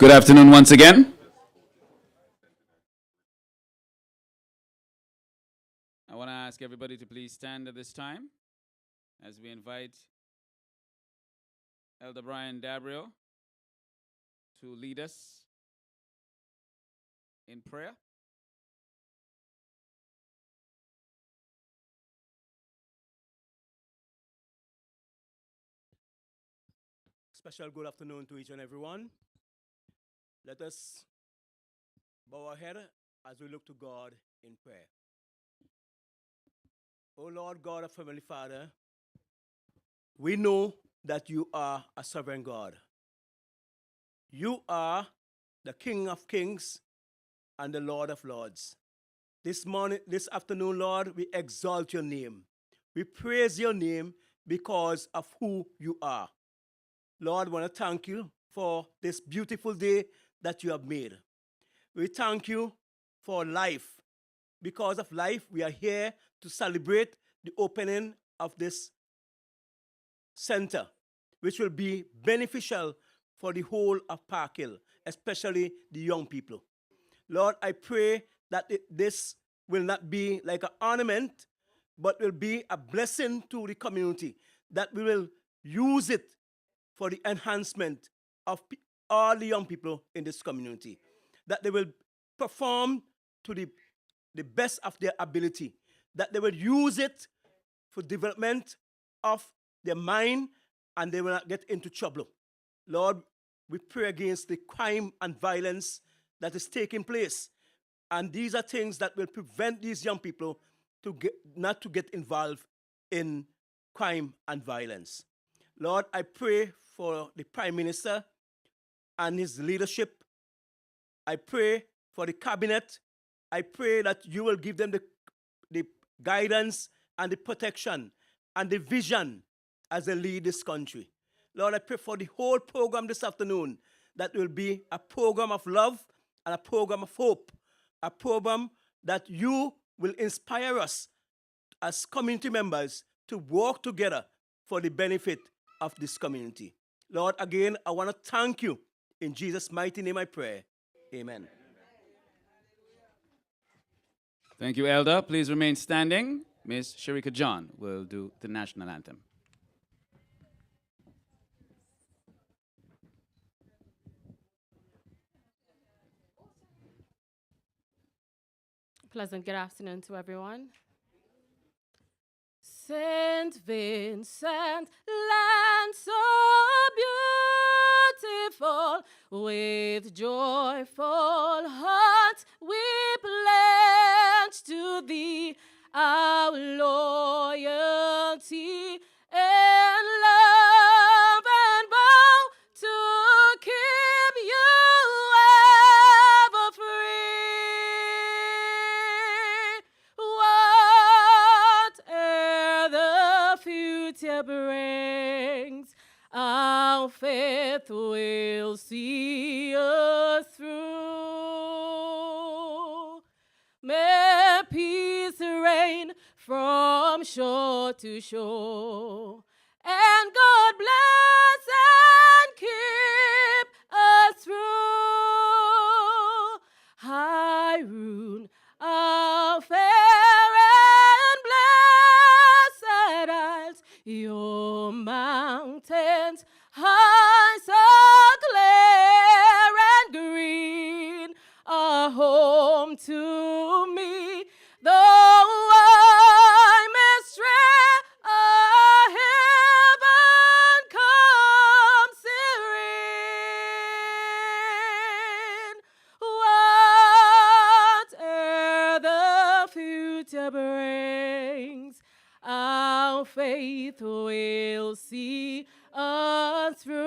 Good afternoon once again. I want to ask everybody to please stand at this time as we invite Elder Brian Dabrio to lead us in prayer. Special good afternoon to each and everyone. Let us bow our head as we look to God in prayer. O Lord God of Heavenly Father, we know that you are a sovereign God. You are the King of Kings and the Lord of Lords. This afternoon, Lord, we exalt your name. We praise your name because of who you are. Lord, I want to thank you for this beautiful day that you have made. We thank you for life. Because of life, we are here to celebrate the opening of this center, which will be beneficial for the whole of Park Hill, especially the young people. Lord, I pray that this will not be like an ornament, but will be a blessing to the community, that we will use it for the enhancement of all the young people in this community, that they will perform to the best of their ability, that they will use it for development of their mind, and they will not get into trouble. Lord, we pray against the crime and violence that is taking place. And these are things that will prevent these young people not to get involved in crime and violence. Lord, I pray for the Prime Minister and his leadership. I pray for the cabinet. I pray that you will give them the guidance and the protection and the vision as they lead this country. Lord, I pray for the whole program this afternoon, that will be a program of love and a program of hope, a program that you will inspire us as community members to work together for the benefit of this community. Lord, again, I want to thank you. In Jesus' mighty name I pray. Amen. Thank you, Elder. Please remain standing. Ms. Sharika John will do the national anthem. Pleasant good afternoon to everyone. Saint Vincent, land so beautiful, with joyful hearts we pledge to thee our loyalty and love, and vow to keep you ever free. Whatever the future brings, our faith will see us through. May peace reign from shore to shore, and God bless and keep us through. Haroon, our fair and blessed isles, your mountains high, so clear and green, are home to me, though I may stray, a heaven comes serene. Whatever the future brings, our faith will see us through.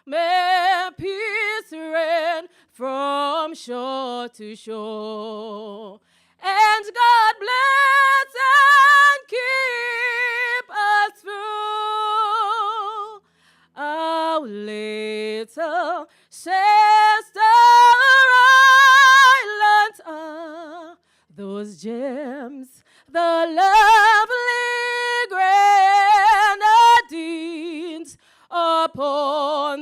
May peace reign from shore to shore, and God bless and keep us through. Our little sister islands are those gems, the lovely grenadines upon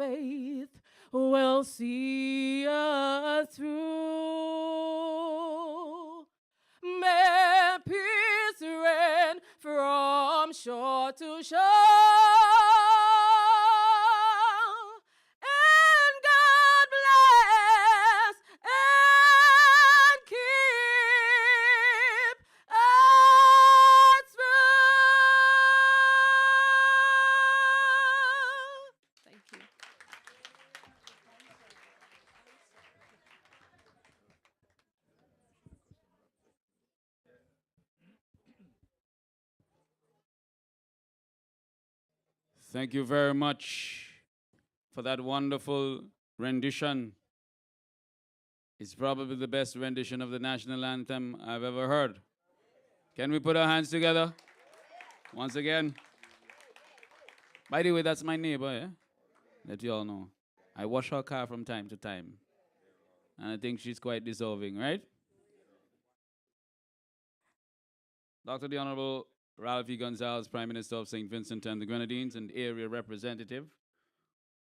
faith will see us through. May peace reign from shore to shore. And God bless and keep us through. Thank you. Thank you very much for that wonderful rendition. It's probably the best rendition of the national anthem I've ever heard. Can we put our hands together? Once again. By the way, that's my neighbor, yeah? Let you all know. I wash her car from time to time. And I think she's quite deserving, right? Dr. the Honorable Ralph E. Gonzalez, Prime Minister of St. Vincent and the Grenadines and Area Representative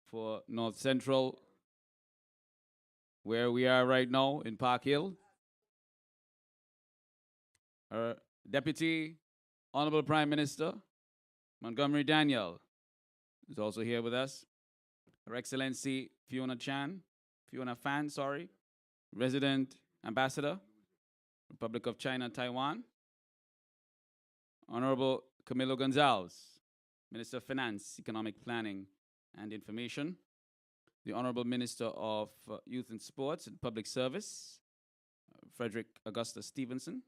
for North Central, where we are right now in Park Hill. Our Deputy Honorable Prime Minister, Montgomery Daniel, is also here with us. Her Excellency Fiona Fan, Resident Ambassador, Republic of China, Taiwan. Honorable Camilo Gonzalez, Minister of Finance, Economic Planning and Information. The Honorable Minister of Youth and Sports and Public Service, Frederick Augusta Stevenson.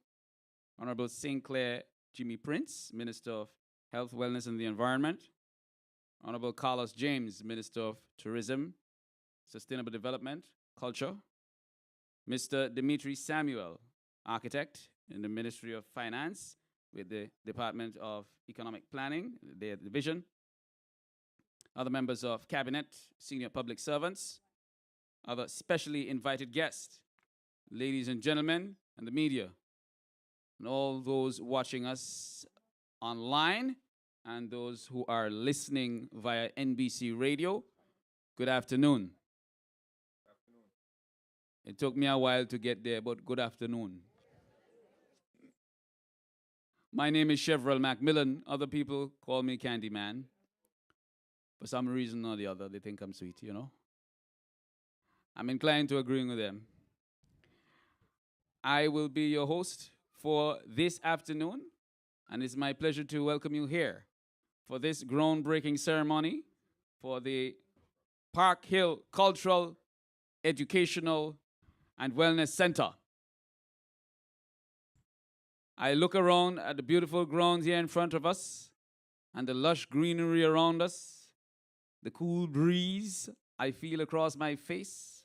Honorable St. Clair Jimmy Prince, Minister of Health, Wellness and the Environment. Honorable Carlos James, Minister of Tourism, Sustainable Development, Culture. Mr. Dimitri Samuel, Architect in the Ministry of Finance with the Department of Economic Planning, their division. Other members of Cabinet, senior public servants, other specially invited guests, ladies and gentlemen, and the media, and all those watching us online and those who are listening via NBC Radio, good afternoon. It took me a while to get there, but good afternoon. My name is Chevrolet Macmillan. Other people call me Candyman. For some reason or the other, they think I'm sweet, you know. I'm inclined to agreeing with them. I will be your host for this afternoon, and it's my pleasure to welcome you here for this groundbreaking ceremony for the Park Hill Cultural, Educational, and Wellness Center. I look around at the beautiful grounds here in front of us and the lush greenery around us, the cool breeze I feel across my face.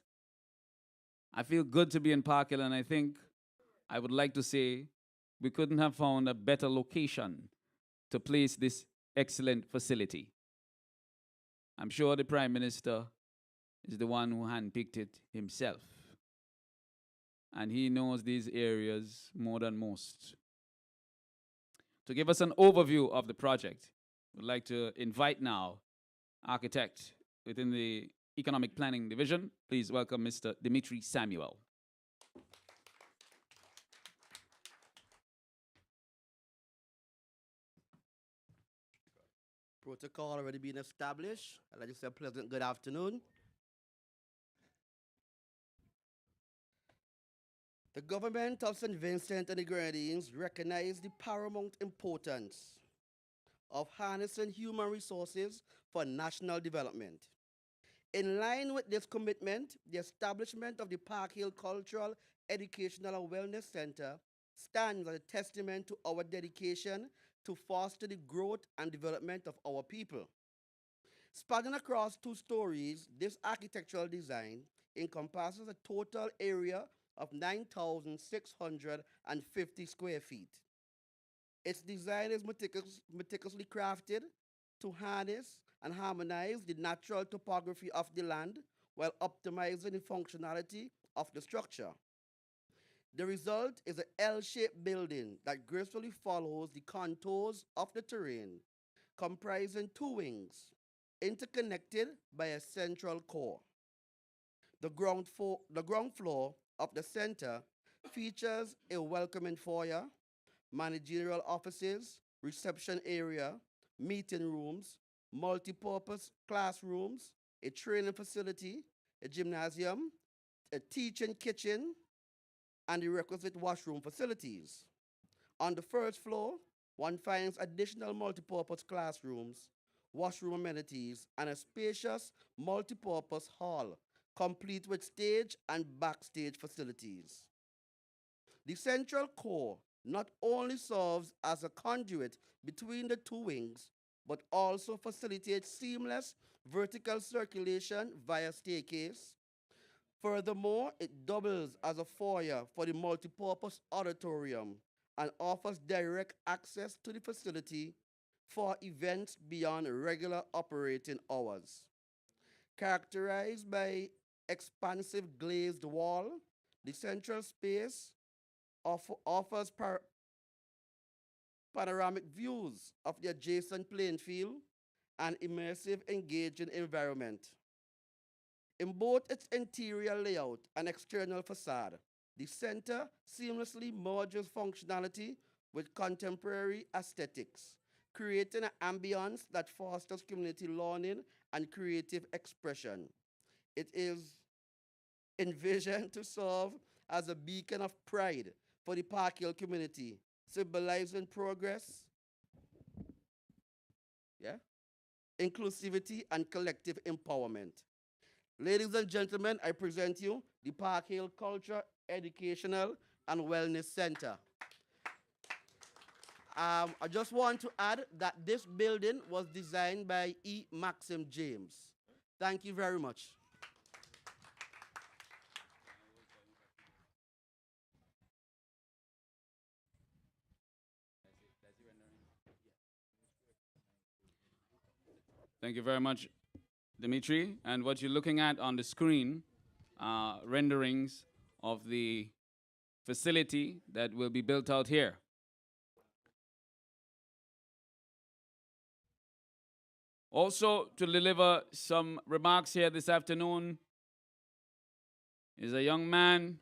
I feel good to be in Park Hill, and I think I would like to say we couldn't have found a better location to place this excellent facility. I'm sure the Prime Minister is the one who handpicked it himself, and he knows these areas more than most. To give us an overview of the project, we'd like to invite now architect within the Economic Planning Division. Please welcome Mr. Dimitri Samuel. Protocol already being established. I'd like to say a pleasant good afternoon. The government of St. Vincent and the Grenadines recognize the paramount importance of harnessing human resources for national development. In line with this commitment, the establishment of the Park Hill Cultural, Educational and Wellness Center stands as a testament to our dedication to foster the growth and development of our people. Spanning across 2 stories, this architectural design encompasses a total area of 9,650 square feet. Its design is meticulously crafted to harness and harmonize the natural topography of the land while optimizing the functionality of the structure. The result is an L-shaped building that gracefully follows the contours of the terrain, comprising 2 wings, interconnected by a central core. The ground floor of the center features a welcoming foyer, managerial offices, reception area, meeting rooms, multi-purpose classrooms, a training facility, a gymnasium, a teaching kitchen, and the requisite washroom facilities. On the first floor, one finds additional multipurpose classrooms, washroom amenities, and a spacious multipurpose hall, complete with stage and backstage facilities. The central core not only serves as a conduit between the two wings, but also facilitates seamless vertical circulation via staircase. Furthermore, it doubles as a foyer for the multipurpose auditorium and offers direct access to the facility for events beyond regular operating hours. Characterized by expansive glazed wall, the central space offers panoramic views of the adjacent playing field and immersive, engaging environment. In both its interior layout and external facade, the center seamlessly merges functionality with contemporary aesthetics, creating an ambience that fosters community learning and creative expression. It is envisioned to serve as a beacon of pride for the Park Hill community, symbolizing progress, yeah, inclusivity, and collective empowerment. Ladies and gentlemen, I present you the Park Hill Culture, Educational, and Wellness Center. I just want to add that this building was designed by E. Maxim James. Thank you very much. Thank you very much, Dimitri. And what you're looking at on the screen are renderings of the facility that will be built out here. Also, to deliver some remarks here this afternoon is a young man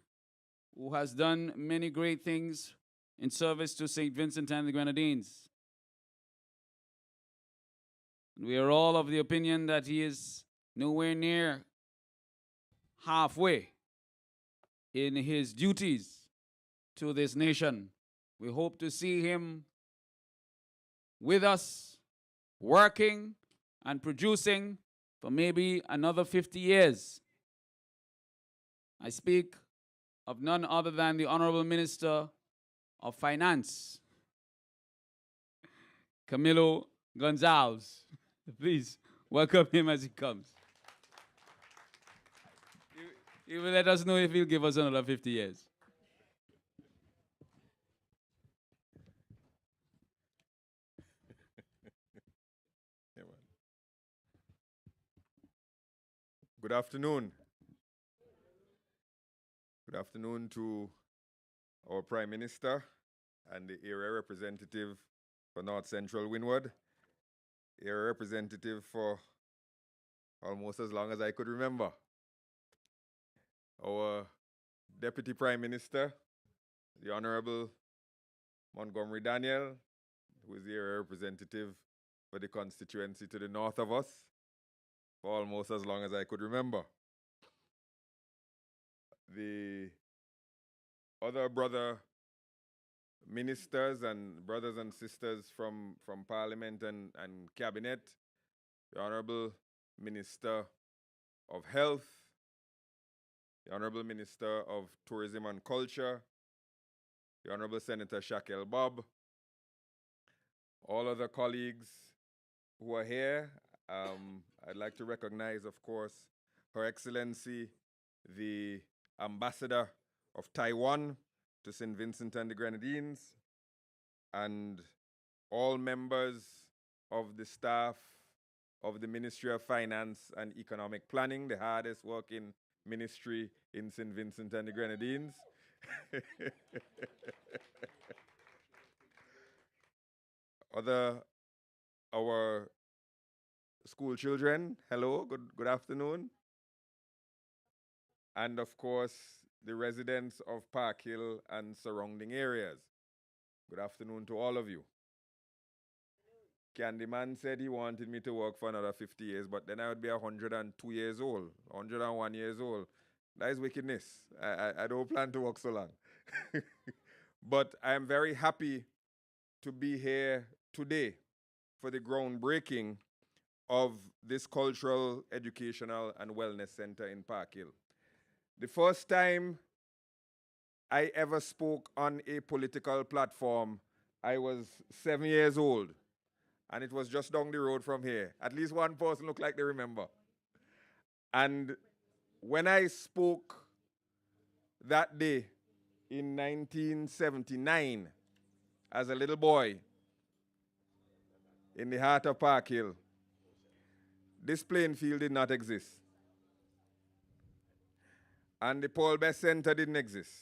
who has done many great things in service to St. Vincent and the Grenadines. We are all of the opinion that he is nowhere near halfway in his duties to this nation. We hope to see him with us, working and producing for maybe another 50 years. I speak of none other than the Honorable Minister of Finance, Camilo Gonzalez. Please welcome him as he comes. He will let us know if he'll give us another 50 years. Good afternoon. Good afternoon to our Prime Minister and the area representative for North Central Windward, area representative for almost as long as I could remember. Our Deputy Prime Minister, the Honorable Montgomery Daniel, who is the area representative for the constituency to the north of us, for almost as long as I could remember. The other brother ministers and brothers and sisters from Parliament and Cabinet, the Honorable Minister of Health, the Honorable Minister of Tourism and Culture, the Honorable Senator Shaquille Bob, all other colleagues who are here. I'd like to recognize, of course, Her Excellency, the Ambassador of Taiwan to St. Vincent and the Grenadines, and all members of the staff of the Ministry of Finance and Economic Planning, the hardest working ministry in St. Vincent and the Grenadines. Our school children, hello, good afternoon. And of course, the residents of Park Hill and surrounding areas. Good afternoon to all of you. Candyman said he wanted me to work for another 50 years, but then I would be 102 years old, 101 years old. That is wickedness. I don't plan to work so long. But I am very happy to be here today for the groundbreaking of this cultural, educational, and wellness center in Park Hill. The first time I ever spoke on a political platform, I was 7 years old, and it was just down the road from here. At least one person looked like they remember. And when I spoke that day in 1979 as a little boy in the heart of Park Hill, this playing field did not exist. And the Paul Best Center didn't exist.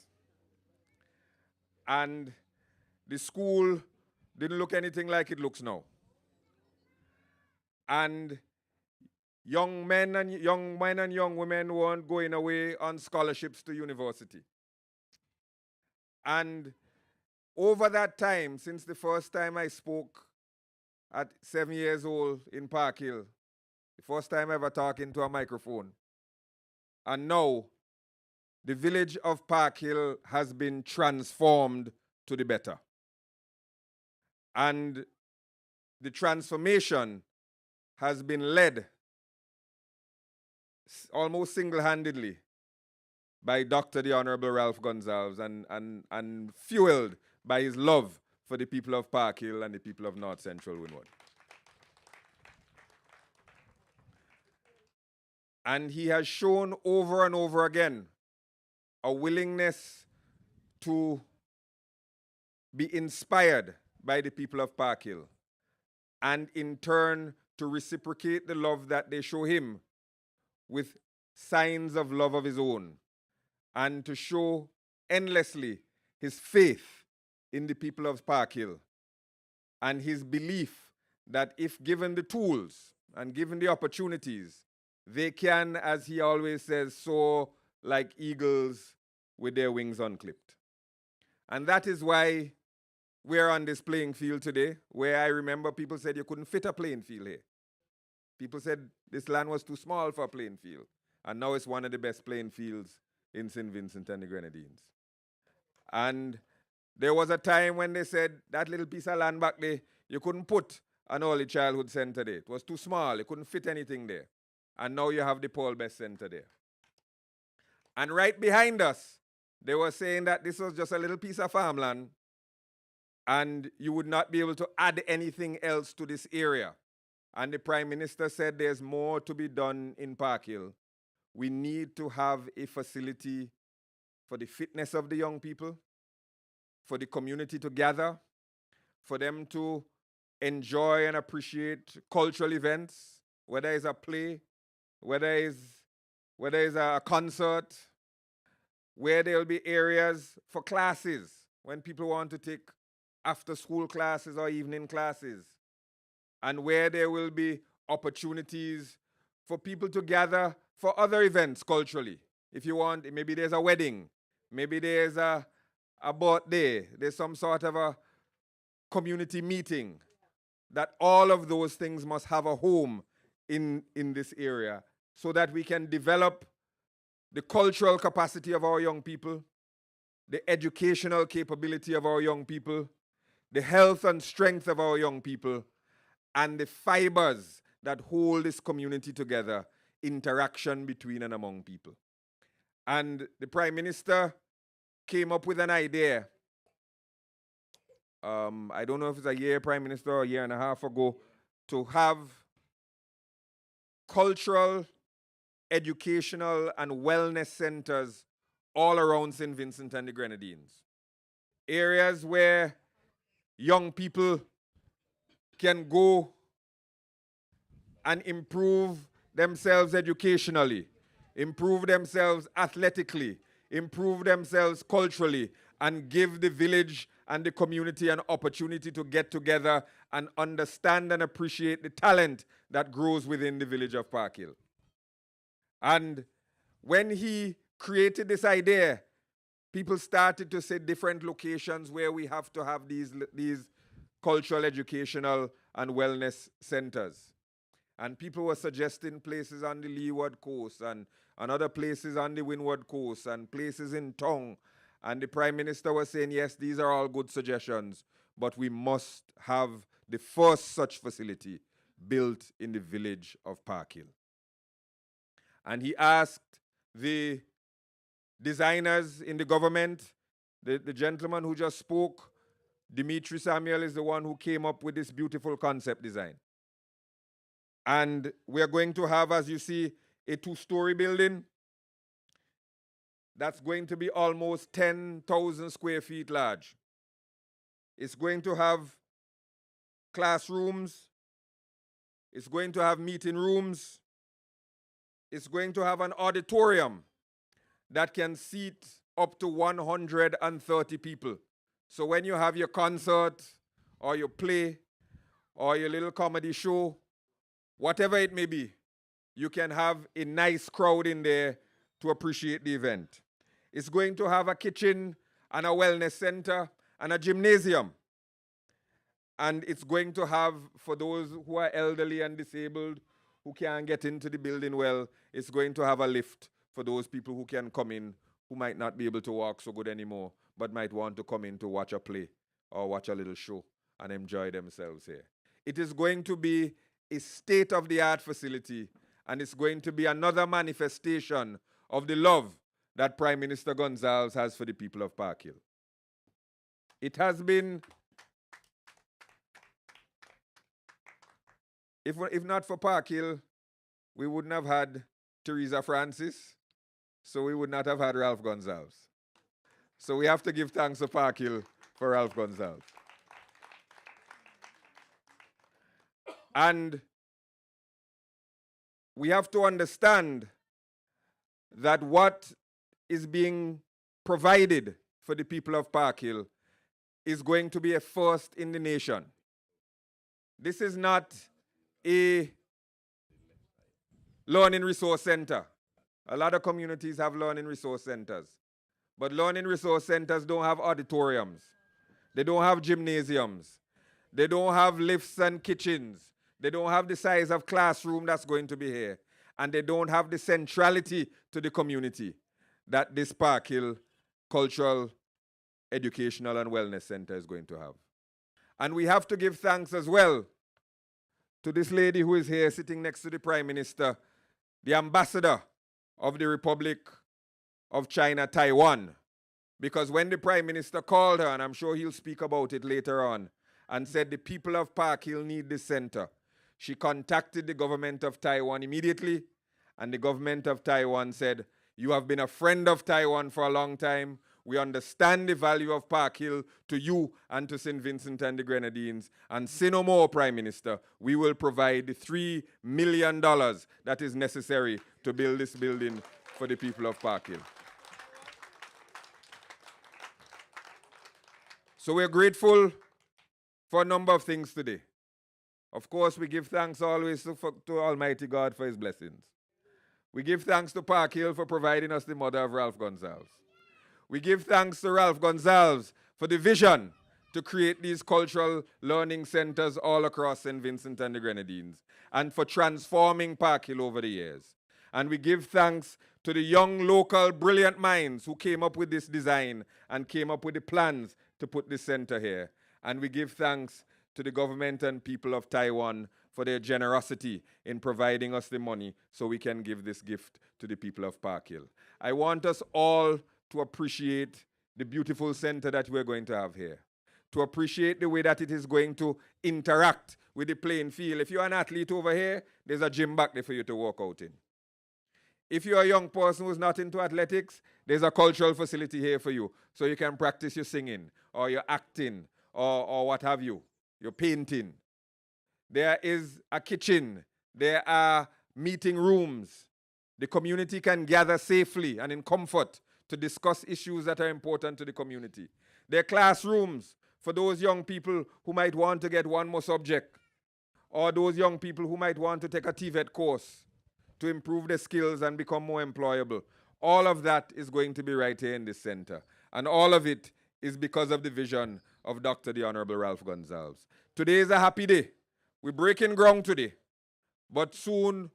And the school didn't look anything like it looks now. And young men and young women weren't going away on scholarships to university. And over that time, since the first time I spoke at 7 years old in Park Hill, the first time ever talking to a microphone, and now the village of Park Hill has been transformed to the better. And the transformation has been led almost single-handedly by Dr. the Honorable Ralph Gonzalez and fueled by his love for the people of Park Hill and the people of North Central Windward. And he has shown over and over again a willingness to be inspired by the people of Park Hill, and in turn to reciprocate the love that they show him with signs of love of his own, and to show endlessly his faith in the people of Park Hill and his belief that if given the tools and given the opportunities, they can, as he always says, soar like eagles with their wings unclipped. And that is why we're on this playing field today, where I remember people said you couldn't fit a playing field here. People said this land was too small for a playing field. And now it's one of the best playing fields in St. Vincent and the Grenadines. And there was a time when they said that little piece of land back there, you couldn't put an early childhood center there. It was too small. You couldn't fit anything there. And now you have the Paul Best Center there. And right behind us, they were saying that this was just a little piece of farmland and you would not be able to add anything else to this area. And the Prime Minister said there's more to be done in Park Hill. We need to have a facility for the fitness of the young people, for the community to gather, for them to enjoy and appreciate cultural events, whether it's a play, whether it's a concert, where there'll be areas for classes when people want to take after-school classes or evening classes, and where there will be opportunities for people to gather for other events culturally. If you want, maybe there's a wedding, maybe there's a birthday, there's some sort of a community meeting, that all of those things must have a home in this area so that we can develop the cultural capacity of our young people, the educational capability of our young people, the health and strength of our young people, and the fibers that hold this community together, interaction between and among people. And the Prime Minister came up with an idea. I don't know if it's a year, Prime Minister, or a year and a half ago, to have cultural, educational, and wellness centers all around St. Vincent and the Grenadines. Areas where young people can go and improve themselves educationally, improve themselves athletically, improve themselves culturally, and give the village and the community an opportunity to get together and understand and appreciate the talent that grows within the village of Park Hill. And when he created this idea, people started to say different locations where we have to have these cultural, educational, and wellness centers. And people were suggesting places on the Leeward Coast and other places on the Windward Coast and places in Tong. And the Prime Minister was saying, yes, these are all good suggestions, but we must have the first such facility built in the village of Park Hill. And he asked the designers in the government, the gentleman who just spoke, Dimitri Samuel, is the one who came up with this beautiful concept design. And we are going to have, as you see, a 2-story building that's going to be almost 10,000 square feet large. It's going to have classrooms. It's going to have meeting rooms. It's going to have an auditorium that can seat up to 130 people. So when you have your concert or your play or your little comedy show, whatever it may be, you can have a nice crowd in there to appreciate the event. It's going to have a kitchen and a wellness center and a gymnasium. And it's going to have, for those who are elderly and disabled, who can't get into the building well, it's going to have a lift for those people who can come in, who might not be able to walk so good anymore, but might want to come in to watch a play or watch a little show and enjoy themselves here. It is going to be a state-of-the-art facility, and it's going to be another manifestation of the love that Prime Minister Gonzalez has for the people of Park Hill. It has been, if not for Park Hill, we wouldn't have had Teresa Francis, so we would not have had Ralph Gonzalez. So we have to give thanks to Park Hill for Ralph Gonzalez. And we have to understand that what is being provided for the people of Park Hill is going to be a first in the nation. This is not a learning resource center. A lot of communities have learning resource centers. But learning resource centers don't have auditoriums. They don't have gymnasiums. They don't have lifts and kitchens. They don't have the size of classroom that's going to be here. And they don't have the centrality to the community that this Park Hill Cultural, Educational, and Wellness Center is going to have. And we have to give thanks as well to this lady who is here sitting next to the Prime Minister, the ambassador of the Republic of China, Taiwan. Because when the Prime Minister called her, and I'm sure he'll speak about it later on, and said the people of Park Hill need this center, she contacted the government of Taiwan immediately, and the government of Taiwan said, you have been a friend of Taiwan for a long time. We understand the value of Park Hill to you and to St. Vincent and the Grenadines. And say no more, Prime Minister. We will provide the $3 million that is necessary to build this building for the people of Park Hill. So we're grateful for a number of things today. Of course, we give thanks always to Almighty God for his blessings. We give thanks to Park Hill for providing us the mother of Ralph Gonzalez. We give thanks to Ralph Gonzalez for the vision to create these cultural learning centers all across St. Vincent and the Grenadines, and for transforming Park Hill over the years. And we give thanks to the young, local, brilliant minds who came up with this design and came up with the plans to put this center here. And we give thanks to the government and people of Taiwan for their generosity in providing us the money so we can give this gift to the people of Park Hill. I want us all to appreciate the beautiful center that we're going to have here, to appreciate the way that it is going to interact with the playing field. If you're an athlete over here, there's a gym back there for you to work out in. If you're a young person who's not into athletics, there's a cultural facility here for you, so you can practice your singing or your acting or what have you, your painting. There is a kitchen. There are meeting rooms. The community can gather safely and in comfort to discuss issues that are important to the community. There are classrooms for those young people who might want to get one more subject, or those young people who might want to take a TVET course to improve their skills and become more employable. All of that is going to be right here in this center. And all of it is because of the vision of Dr. the Honorable Ralph Gonzalez. Today is a happy day. We're breaking ground today. But soon,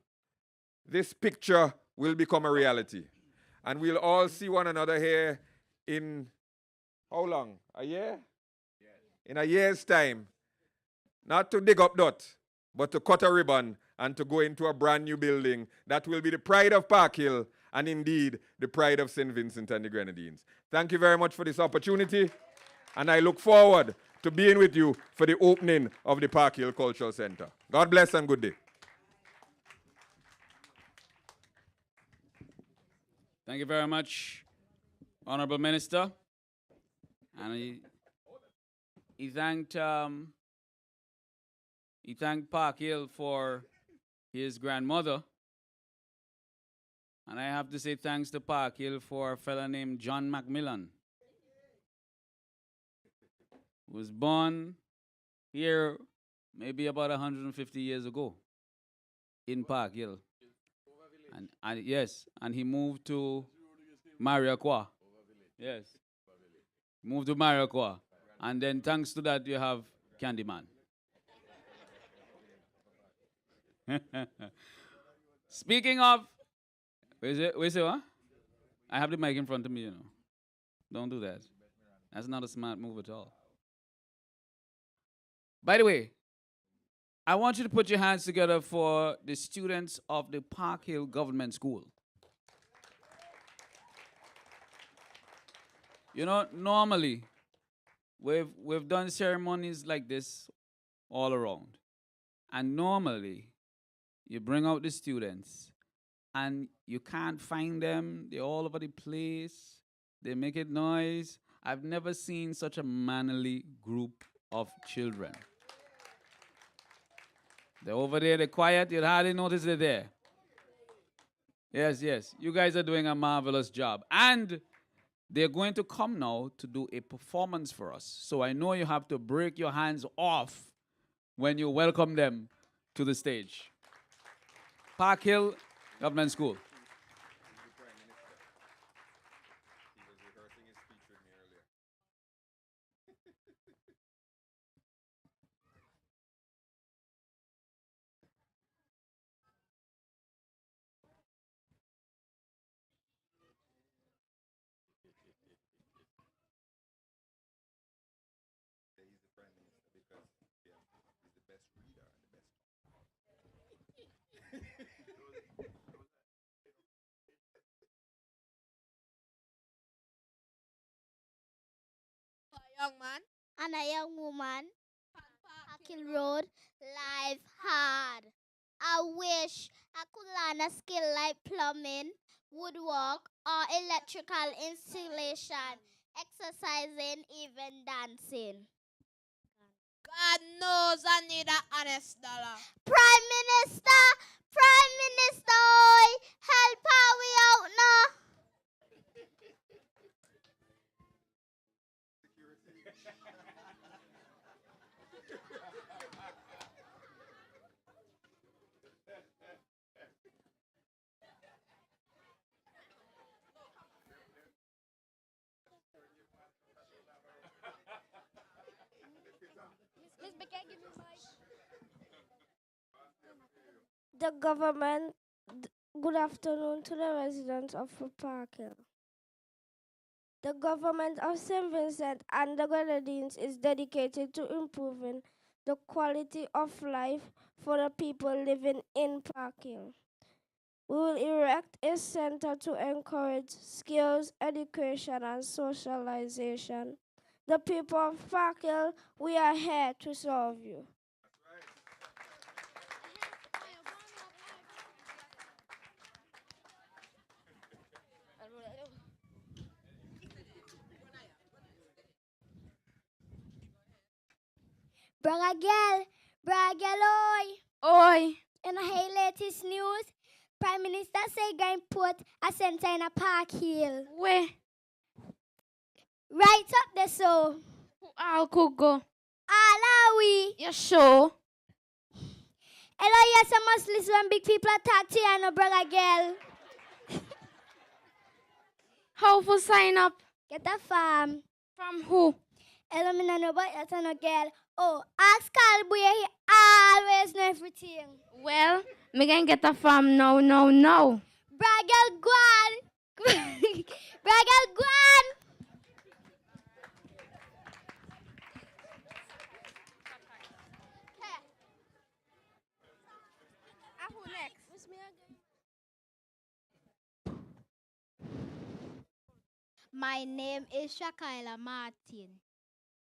this picture will become a reality. And we'll all see one another here in, how long? A year? Yes. In a year's time. Not to dig up dirt, but to cut a ribbon and to go into a brand new building that will be the pride of Park Hill and indeed the pride of St. Vincent and the Grenadines. Thank you very much for this opportunity, and I look forward to being with you for the opening of the Park Hill Cultural Center. God bless and good day. Thank you very much, Honorable Minister. And he thanked Park Hill for his grandmother. And I have to say thanks to Park Hill for a fella named John Macmillan, who was born here maybe about 150 years ago in Park Hill. And yes, and he moved to Mariaqua. Yes. Moved to Mariaqua. And then thanks to that, you have Candyman. Speaking of, where's it, what? I have the mic in front of me, you know. Don't do that. That's not a smart move at all. By the way, I want you to put your hands together for the students of the Park Hill Government School. You know, normally, we've done ceremonies like this all around. And normally, you bring out the students, and you can't find them. They're all over the place. They make it noise. I've never seen such a manly group of children. They're over there, they're quiet, you'll hardly notice they're there. Yes, yes, you guys are doing a marvelous job. And they're going to come now to do a performance for us. So I know you have to break your hands off when you welcome them to the stage. Park Hill Government School. Young man and a young woman, Park Hill Road, life hard. I wish I could learn a skill like plumbing, woodwork, or electrical installation, exercising, even dancing. God knows I need an honest dollar. Prime Minister, oi, help how we out now. The government, good afternoon to the residents of Park Hill. The government of St. Vincent and the Grenadines is dedicated to improving the quality of life for the people living in Park Hill. We will erect a center to encourage skills, education, and socialization. The people of Park Hill, we are here to serve you. Brother girl, oi. Oi. In the latest news, Prime Minister say going put a center in a Park Hill. Where? Right up there, so. All could go. Alawi. You sure? Hello, yes, I must listen when big people attack to you, no brother girl. How for sign up? Get a farm. From who? Hello, me no know about that, no girl. Oh, ask Calboy, he always know everything. Well, me can get a farm now. Bragel Guan. Bragel Guan. Who next? My name is Shakaila Martin.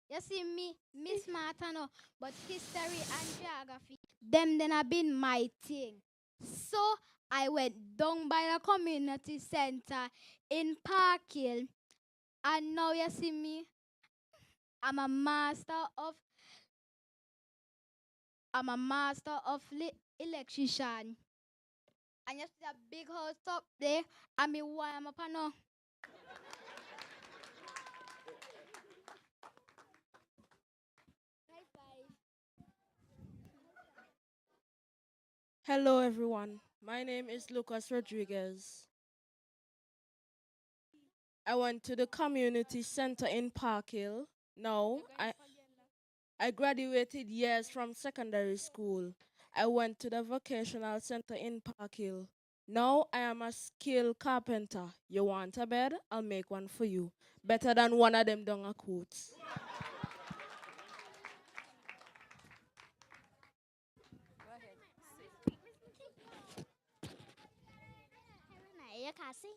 You see me, Miss Martin, but history and geography, them then have been my thing. So I went down by the community center in Park Hill, and now you see me, I'm a master of electrician. And you see a big house up there, and me warm up and Hello, everyone. My name is Lucas Rodriguez. I went to the community center in Park Hill. Now, I graduated years from secondary school. I went to the vocational center in Park Hill. Now, I am a skilled carpenter. You want a bed? I'll make one for you. Better than one of them down a coats. you can't sing.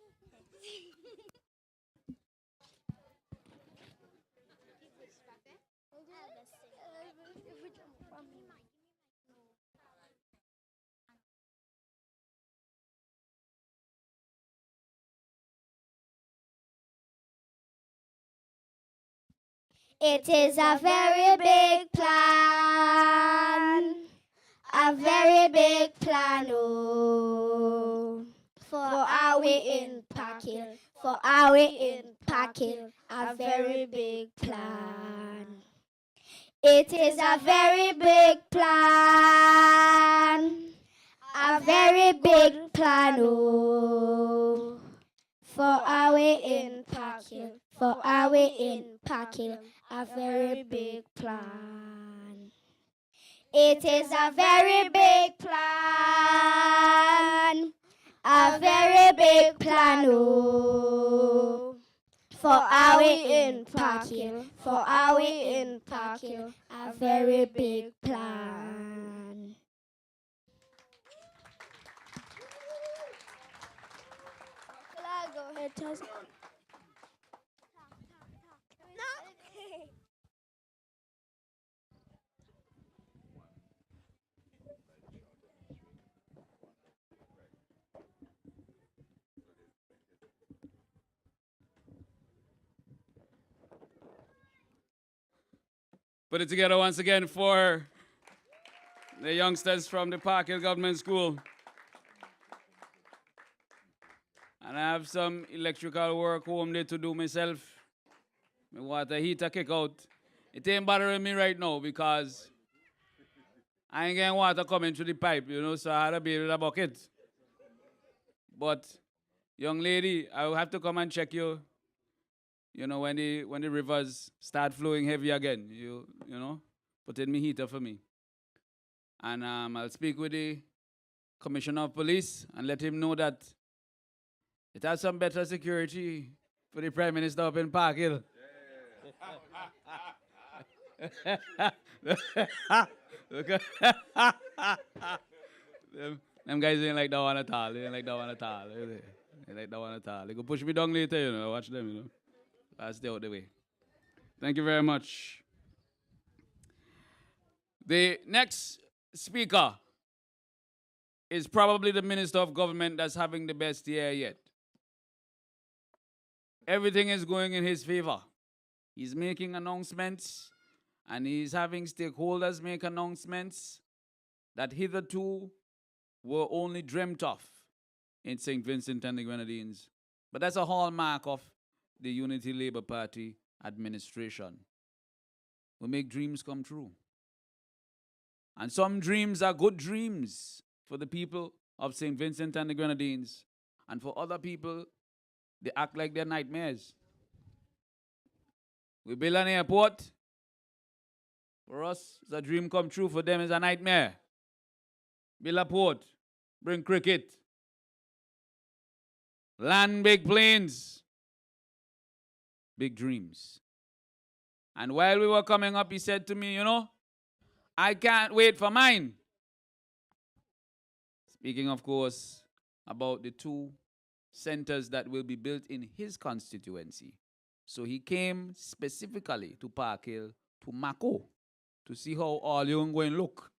It is a very big plan, a very big plan, oh. For are we in Park Hill, for are we in Park Hill, a very big plan. It is a very big plan, a very big plan, oh. For are we in Park Hill, for are we in Park Hill, a very big plan. It is a very big plan, a very big plan, oh. For are we in Park Hill, for are we in Park Hill, a very big plan. Go ahead, Tess. Put it together once again for the youngsters from the Park Hill Government School. And I have some electrical work home there to do myself. My water heater kick out. It ain't bothering me right now because I ain't getting water coming through the pipe, so I had to be with a bucket. But, young lady, I will have to come and check you, when the rivers start flowing heavy again. Put in my heater for me. And I'll speak with the Commissioner of Police and let him know that it has some better security for the Prime Minister up in Park Hill. them guys ain't like that one at all. They ain't like that one at all. They like that one at all. They go push me down later, Watch them, I'll stay out the way. Thank you very much. The next speaker is probably the Minister of Government that's having the best year yet. Everything is going in his favor. He's making announcements, and he's having stakeholders make announcements that hitherto were only dreamt of in St. Vincent and the Grenadines. But that's a hallmark of the Unity Labour Party administration. will make dreams come true. And some dreams are good dreams for the people of St. Vincent and the Grenadines. And for other people, they act like they're nightmares. We build an airport. For us, it's a dream come true. For them, it's a nightmare. Build a port. Bring cricket. Land big planes. Big dreams. And while we were coming up, he said to me, you know, I can't wait for mine. Speaking, of course, about the 2 centers that will be built in his constituency. So he came specifically to Park Hill, to Mako, to see how all young going look.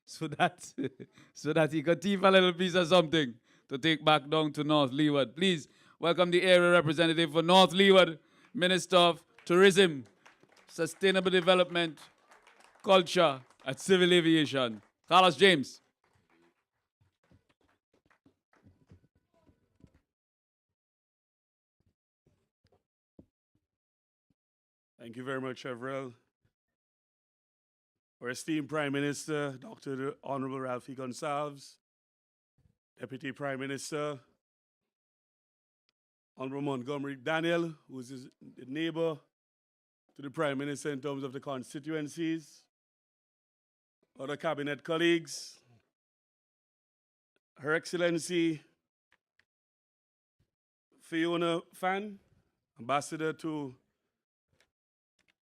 So that he could thief a little piece of something to take back down to North Leeward. Please welcome the area representative for North Leeward, Minister of Tourism, Sustainable Development, Culture, and Civil Aviation, Carlos James. Thank you very much, Chevrel. Our esteemed Prime Minister, Dr. Honorable Ralphie Gonzalez, Deputy Prime Minister, Honorable Montgomery Daniel, who is his neighbor to the Prime Minister in terms of the constituencies, other cabinet colleagues, Her Excellency Fiona Fan, Ambassador to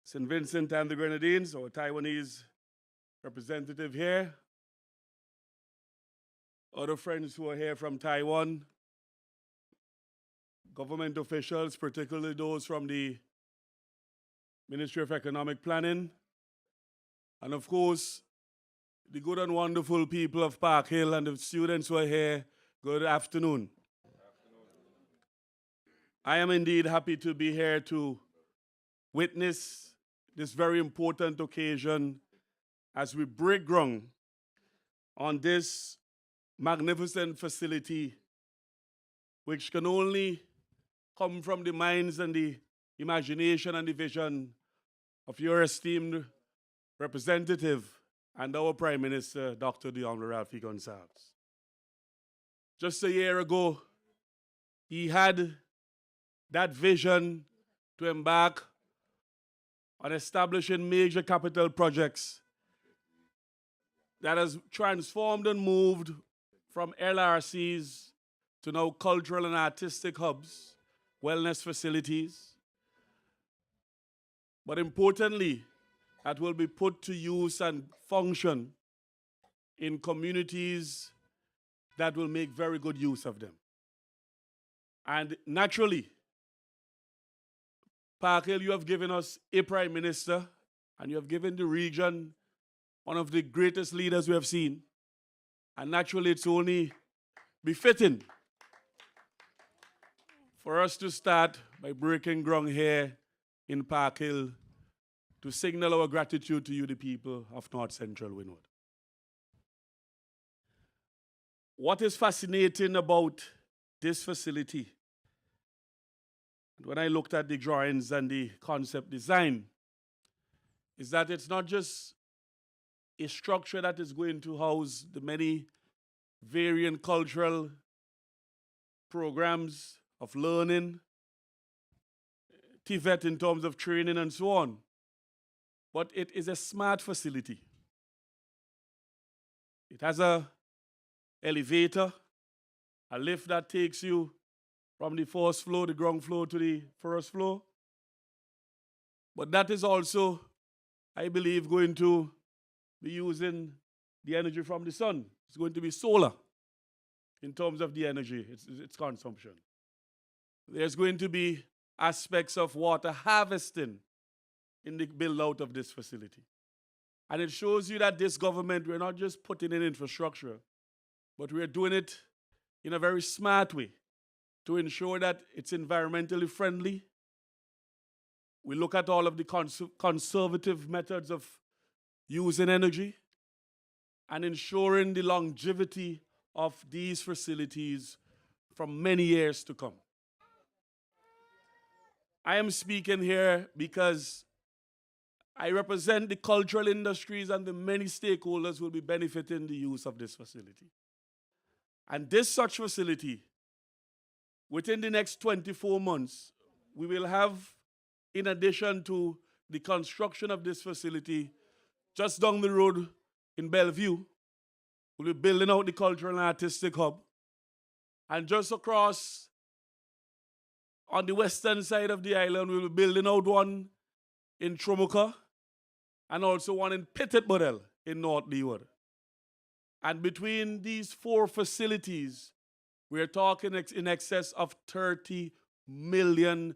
St. Vincent and the Grenadines, our Taiwanese representative here, other friends who are here from Taiwan, government officials, particularly those from the Ministry of Economic Planning, and of course, the good and wonderful people of Park Hill and the students who are here, good afternoon. I am indeed happy to be here to witness this very important occasion as we break ground on this magnificent facility, which can only come from the minds and the imagination and the vision of your esteemed representative and our Prime Minister, Dr. Honorable Ralphie Gonzalez. Just a year ago, he had that vision to embark on establishing major capital projects that has transformed and moved from LRCs to now cultural and artistic hubs, wellness facilities. But importantly, that will be put to use and function in communities that will make very good use of them. And naturally, Park Hill, you have given us a Prime Minister, and you have given the region one of the greatest leaders we have seen. And naturally, it's only befitting for us to start by breaking ground here in Park Hill to signal our gratitude to you, the people of North Central Windward. What is fascinating about this facility, when I looked at the drawings and the concept design, is that it's not just a structure that is going to house the many varying cultural programs of learning, TVET in terms of training and so on, but it is a smart facility. It has an elevator, a lift that takes you from the first floor, the ground floor, to the first floor. But that is also, I believe, going to be using the energy from the sun. It's going to be solar in terms of the energy, its consumption. There's going to be aspects of water harvesting in the build-out of this facility. And it shows you that this government, we're not just putting in infrastructure, but we're doing it in a very smart way to ensure that it's environmentally friendly. We look at all of the conservative methods of using energy and ensuring the longevity of these facilities for many years to come. I am speaking here because I represent the cultural industries and the many stakeholders who will be benefiting the use of this facility. And this such facility, within the next 24 months, we will have, in addition to the construction of this facility, just down the road in Bellevue, we'll be building out the cultural and artistic hub. And just across on the western side of the island, we'll be building out one in Tromuka and also one in Pittet in North Leeward. And between these 4 facilities, we're talking in excess of $30 million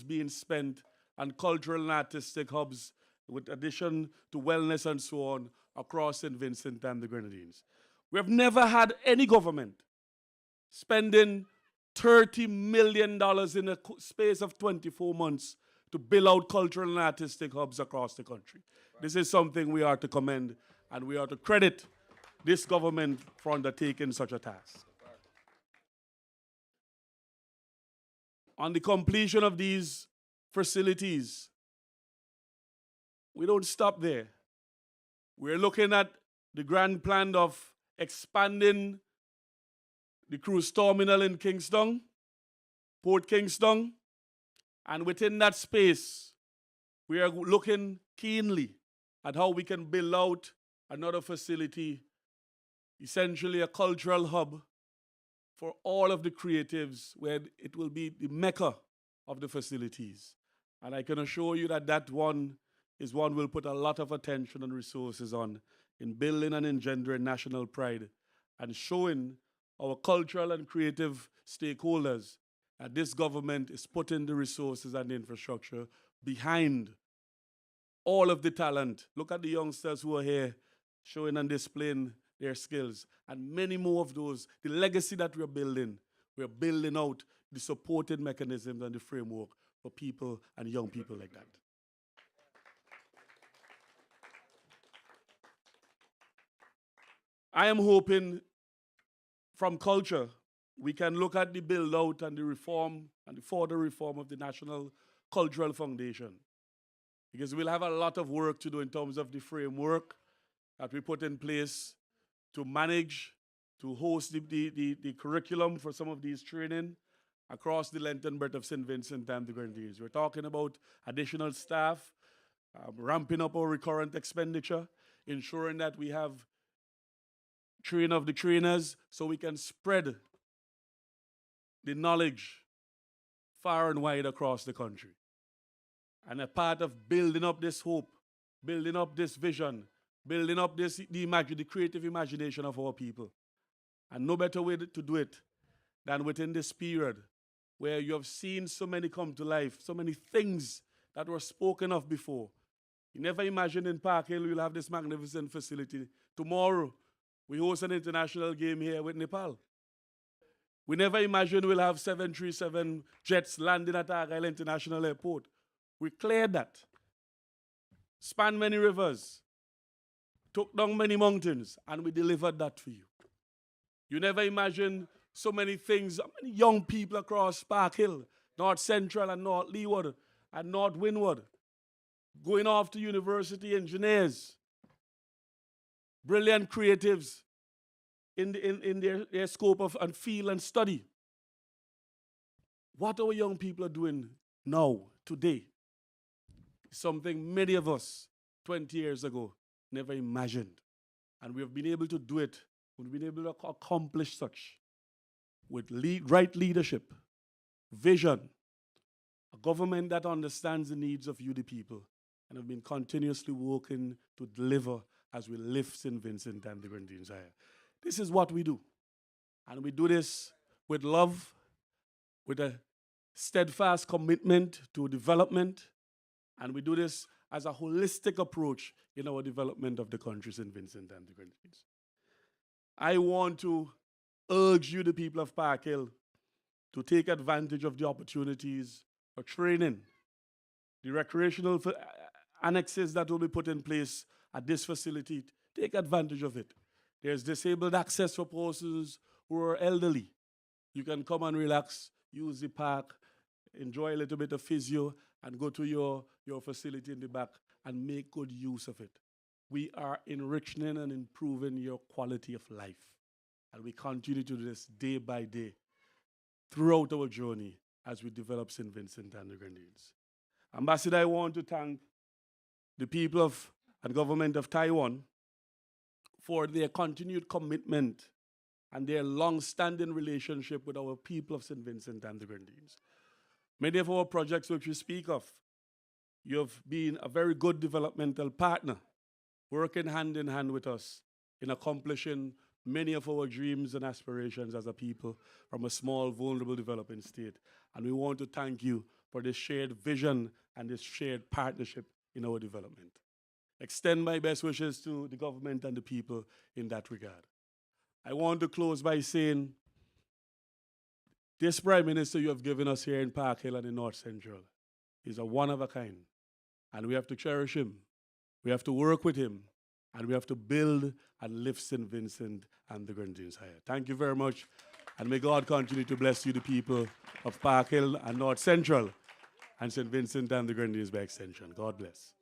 being spent on cultural and artistic hubs, with addition to wellness and so on, across St. Vincent and the Grenadines. We have never had any government spending $30 million in a space of 24 months to build out cultural and artistic hubs across the country. This is something we are to commend, and we are to credit this government for undertaking such a task. On the completion of these facilities, we don't stop there. We're looking at the grand plan of expanding the cruise terminal in Kingston, Port Kingston, and within that space, we are looking keenly at how we can build out another facility, essentially a cultural hub for all of the creatives, where it will be the mecca of the facilities. And I can assure you that that one is one we'll put a lot of attention and resources on in building and engendering national pride and showing our cultural and creative stakeholders that this government is putting the resources and the infrastructure behind all of the talent. Look at the youngsters who are here showing and displaying their skills, and many more of those. The legacy that we're building out the supporting mechanisms and the framework for people and young people like that. I am hoping from culture, we can look at the build out and the reform and the further reform of the National Cultural Foundation. Because we'll have a lot of work to do in terms of the framework that we put in place to manage, to host the curriculum for some of these training across the length and breadth of St. Vincent and the Grenadines. We're talking about additional staff, ramping up our recurrent expenditure, ensuring that we have training of the trainers so we can spread the knowledge far and wide across the country. And a part of building up this hope, building up this vision, building up the creative imagination of our people. And no better way to do it than within this period where you have seen so many come to life, so many things that were spoken of before. You never imagined in Park Hill we'll have this magnificent facility. Tomorrow, we host an international game here with Nepal. We never imagined we'll have 737 jets landing at Argyle International Airport. We cleared that, spanned many rivers, took down many mountains, and we delivered that for you. You never imagined so many things, so many young people across Park Hill, North Central and North Leeward and North Windward, going off to university, engineers, brilliant creatives in their scope of and field and study. What our young people are doing now, today, is something many of us 20 years ago never imagined. And we have been able to do it, we've been able to accomplish such with right leadership, vision, a government that understands the needs of you, the people, and have been continuously working to deliver as we lift St. Vincent and the Grenadines higher. This is what we do. And we do this with love, with a steadfast commitment to development, and we do this as a holistic approach in our development of the country, St. Vincent and the Grenadines. I want to urge you, the people of Park Hill, to take advantage of the opportunities for training, the recreational annexes that will be put in place at this facility. Take advantage of it. There's disabled access for persons who are elderly. You can come and relax, use the park, enjoy a little bit of physio, and go to your facility in the back and make good use of it. We are enriching and improving your quality of life. And we continue to do this day by day throughout our journey as we develop St. Vincent and the Grenadines. Ambassador, I want to thank the people of and government of Taiwan for their continued commitment and their long-standing relationship with our people of St. Vincent and the Grenadines. Many of our projects which we speak of, you have been a very good developmental partner, working hand in hand with us in accomplishing many of our dreams and aspirations as a people from a small, vulnerable, developing state. And we want to thank you for this shared vision and this shared partnership in our development. Extend my best wishes to the government and the people in that regard. I want to close by saying, this Prime Minister you have given us here in Park Hill and in North Central is a one of a kind. And we have to cherish him. We have to work with him. And we have to build and lift St. Vincent and the Grenadines higher. Thank you very much. And may God continue to bless you, the people of Park Hill and North Central, and St. Vincent and the Grenadines by extension. God bless.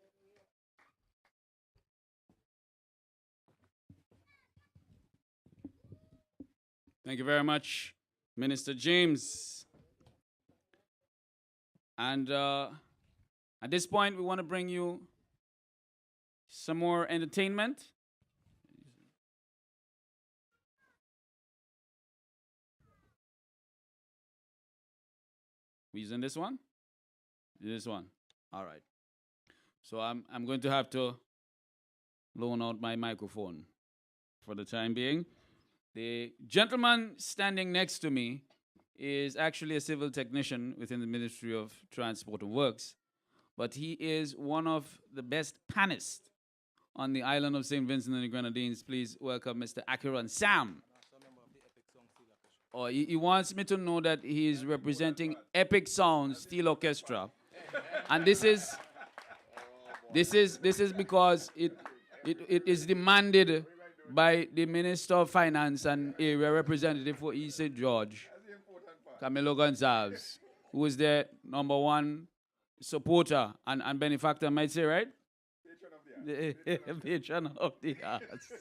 Thank you very much, Minister James. And at this point, we want to bring you some more entertainment. We using this one? This one. All right. So I'm going to have to loan out my microphone for the time being. The gentleman standing next to me is actually a civil technician within the Ministry of Transport and Works, but he is one of the best panists on the island of St. Vincent and the Grenadines. Please welcome Mr. Akiran Sam. Oh, he wants me to know that he is representing Epic Sound Steel Orchestra, and this is because it is demanded by the Minister of Finance and Area Representative for East St. George, Camilo Gonzalez, who is their #1 supporter and benefactor, I might say, right? Patron of the arts.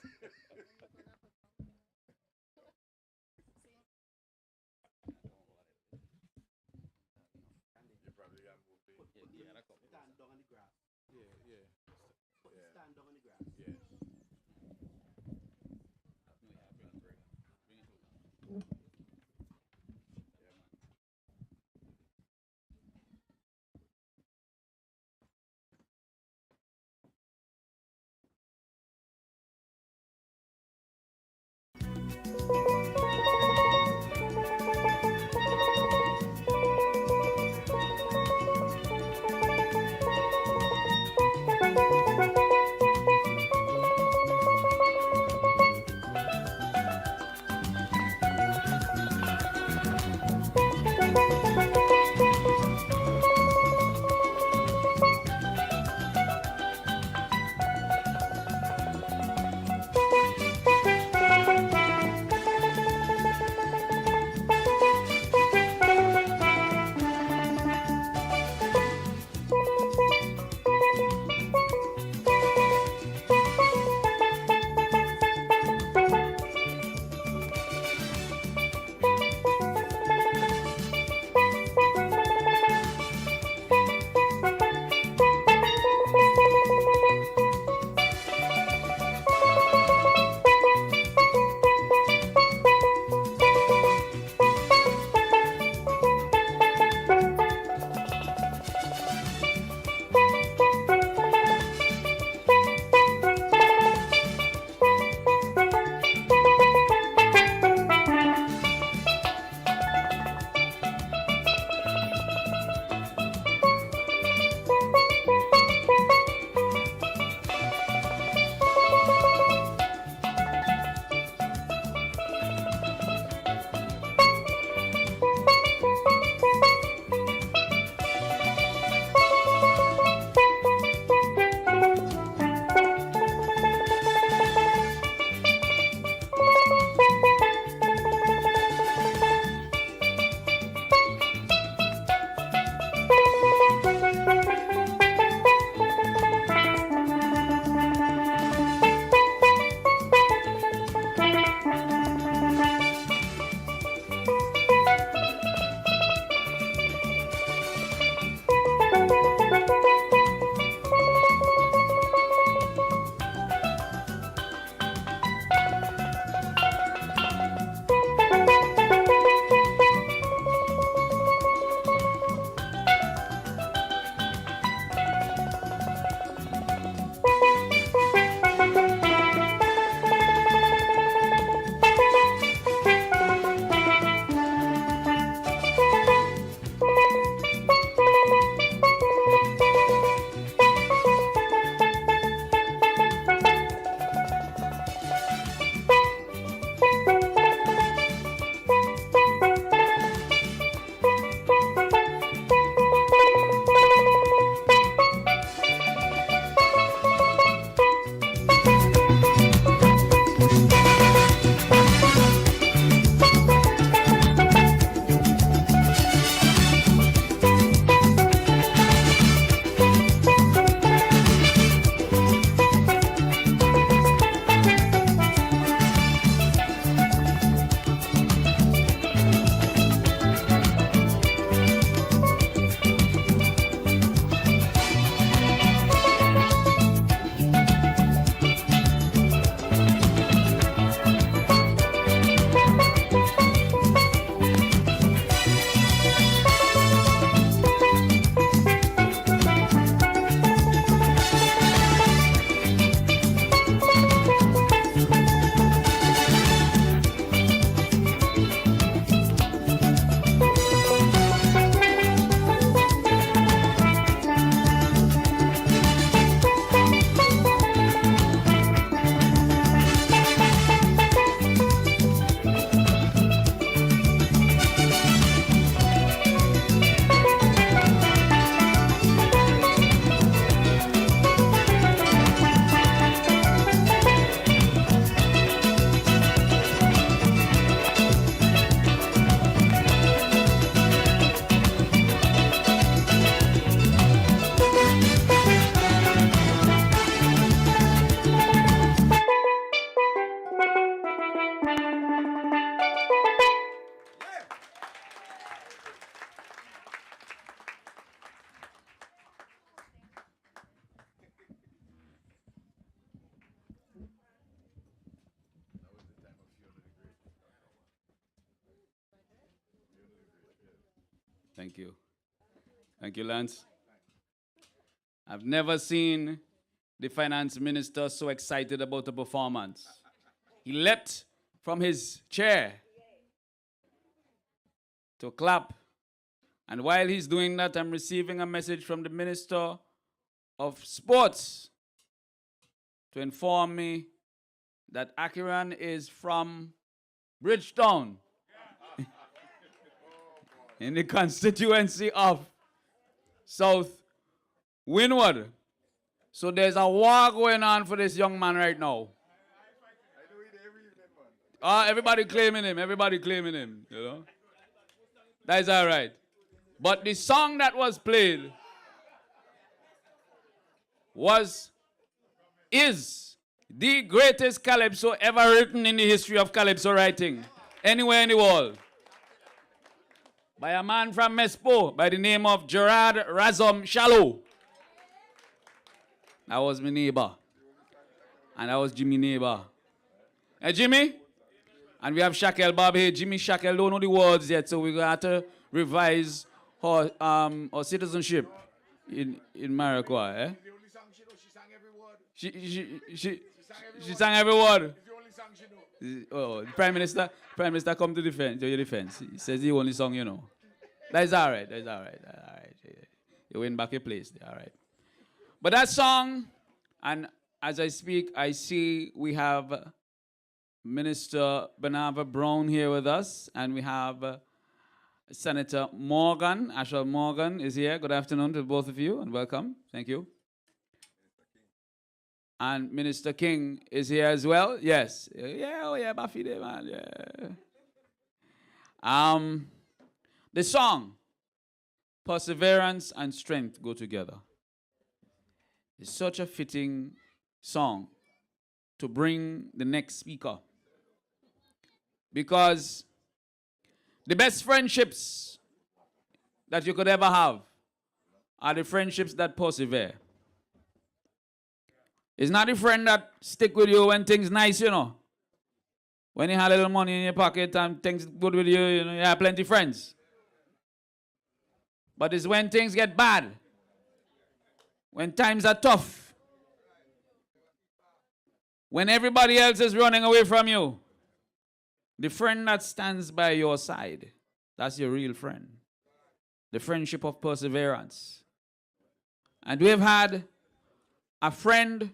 Thank you. Thank you, Lance. I've never seen the finance minister so excited about the performance. He leapt from his chair to clap. And while he's doing that, I'm receiving a message from the Minister of Sports to inform me that Akiran is from Bridgetown in the constituency of South Windward. So there's a war going on for this young man right now. Everybody claiming him, you know. That is all right. But the song that was played is the greatest calypso ever written in the history of calypso writing, anywhere in the world, by a man from Mespo by the name of Gerard Razom Shallow. That was my neighbor. And that was Jimmy neighbor. Hey, Jimmy? And we have Shakel Bob here. Jimmy Shakel don't know the words yet, so we're going to have to revise her citizenship in Maracua. Eh? She sang every word. Oh, the Prime Minister come to your defense. He says the only song you know. That is all right. All right. You win back your place. All right. But that song, and as I speak, I see we have Minister Benava Brown here with us, and we have Senator Morgan, Ashel Morgan is here. Good afternoon to both of you, and welcome. Thank you. And Minister King is here as well. Yes. Yeah, Buffy there, man. Yeah. The song, Perseverance and Strength Go Together. It's such a fitting song to bring the next speaker. Because the best friendships that you could ever have are the friendships that persevere. It's not the friend that stick with you when things nice, you know. When you have a little money in your pocket and things good with you, you know, you have plenty of friends. But it's when things get bad, when times are tough, when everybody else is running away from you, the friend that stands by your side, that's your real friend. The friendship of perseverance. And we've had a friend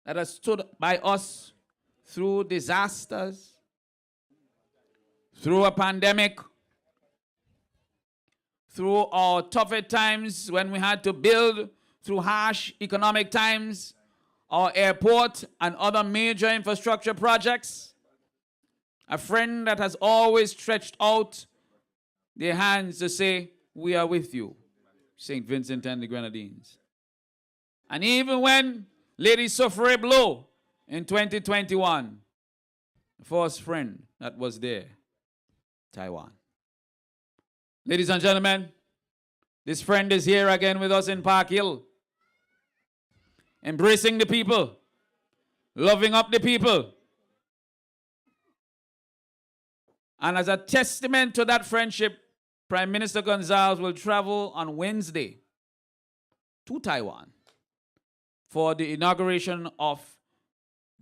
that has stood by us through disasters, through a pandemic, through our tougher times when we had to build, through harsh economic times, our airport and other major infrastructure projects. A friend that has always stretched out their hands to say, we are with you, St. Vincent and the Grenadines. And even when Lady suffered a blow in 2021, the first friend that was there, Taiwan. Ladies and gentlemen, this friend is here again with us in Park Hill, embracing the people, loving up the people. And as a testament to that friendship, Prime Minister Gonzalez will travel on Wednesday to Taiwan for the inauguration of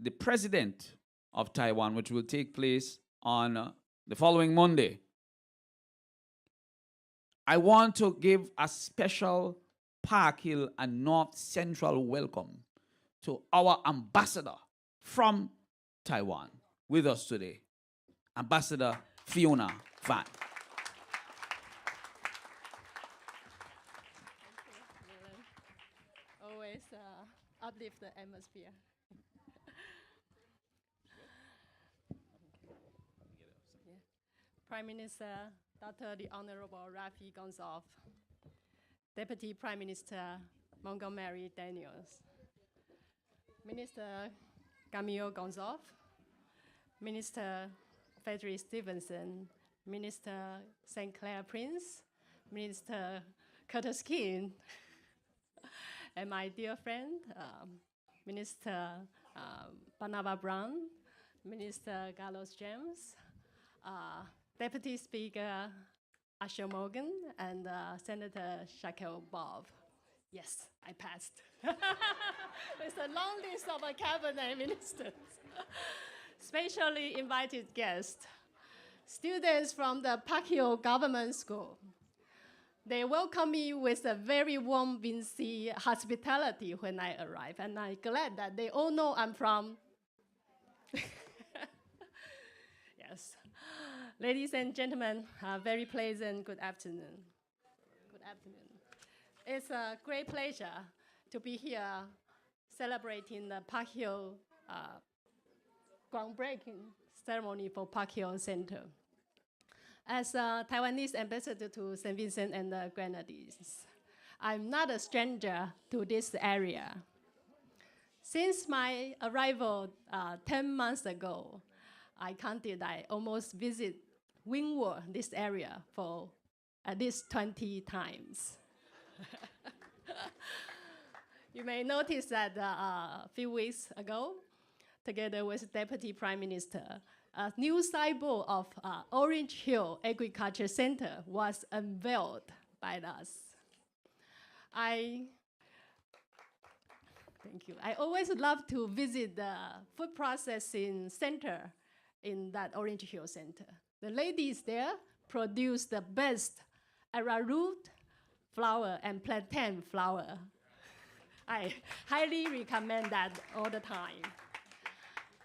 the president of Taiwan, which will take place on the following Monday. I want to give a special Park Hill and North Central welcome to our ambassador from Taiwan with us today, Ambassador Fiona Van. Always uplift the atmosphere. Prime Minister Dr. the Honorable Rafi Gonzalez, Deputy Prime Minister Montgomery Daniels, Minister Camille Gonzalez, Minister Frederick Stevenson, Minister St. Clair Prince, Minister Curtis King, and my dear friend, Minister Banava Brown, Minister Carlos James, Deputy Speaker Asher Morgan and Senator Shaquille Bob. Yes, I passed. It's a long list of cabinet ministers. Specially invited guests, students from the Park Hill Government School. They welcomed me with a very warm, Vinci hospitality when I arrived, and I'm glad that they all know I'm from. Yes. Ladies and gentlemen, very pleasant good afternoon. Good afternoon. It's a great pleasure to be here celebrating the Park Hill groundbreaking ceremony for Park Hill Center. As a Taiwanese ambassador to St. Vincent and the Grenadines, I'm not a stranger to this area. Since my arrival 10 months ago, I counted I almost visit Windward, this area, for at least 20 times. You may notice that a few weeks ago, together with Deputy Prime Minister, a new signboard of Orange Hill Agriculture Center was unveiled by us. Thank you. I always love to visit the food processing center in that Orange Hill Center. The ladies there produce the best arrowroot flour and plantain flour. I highly recommend that all the time.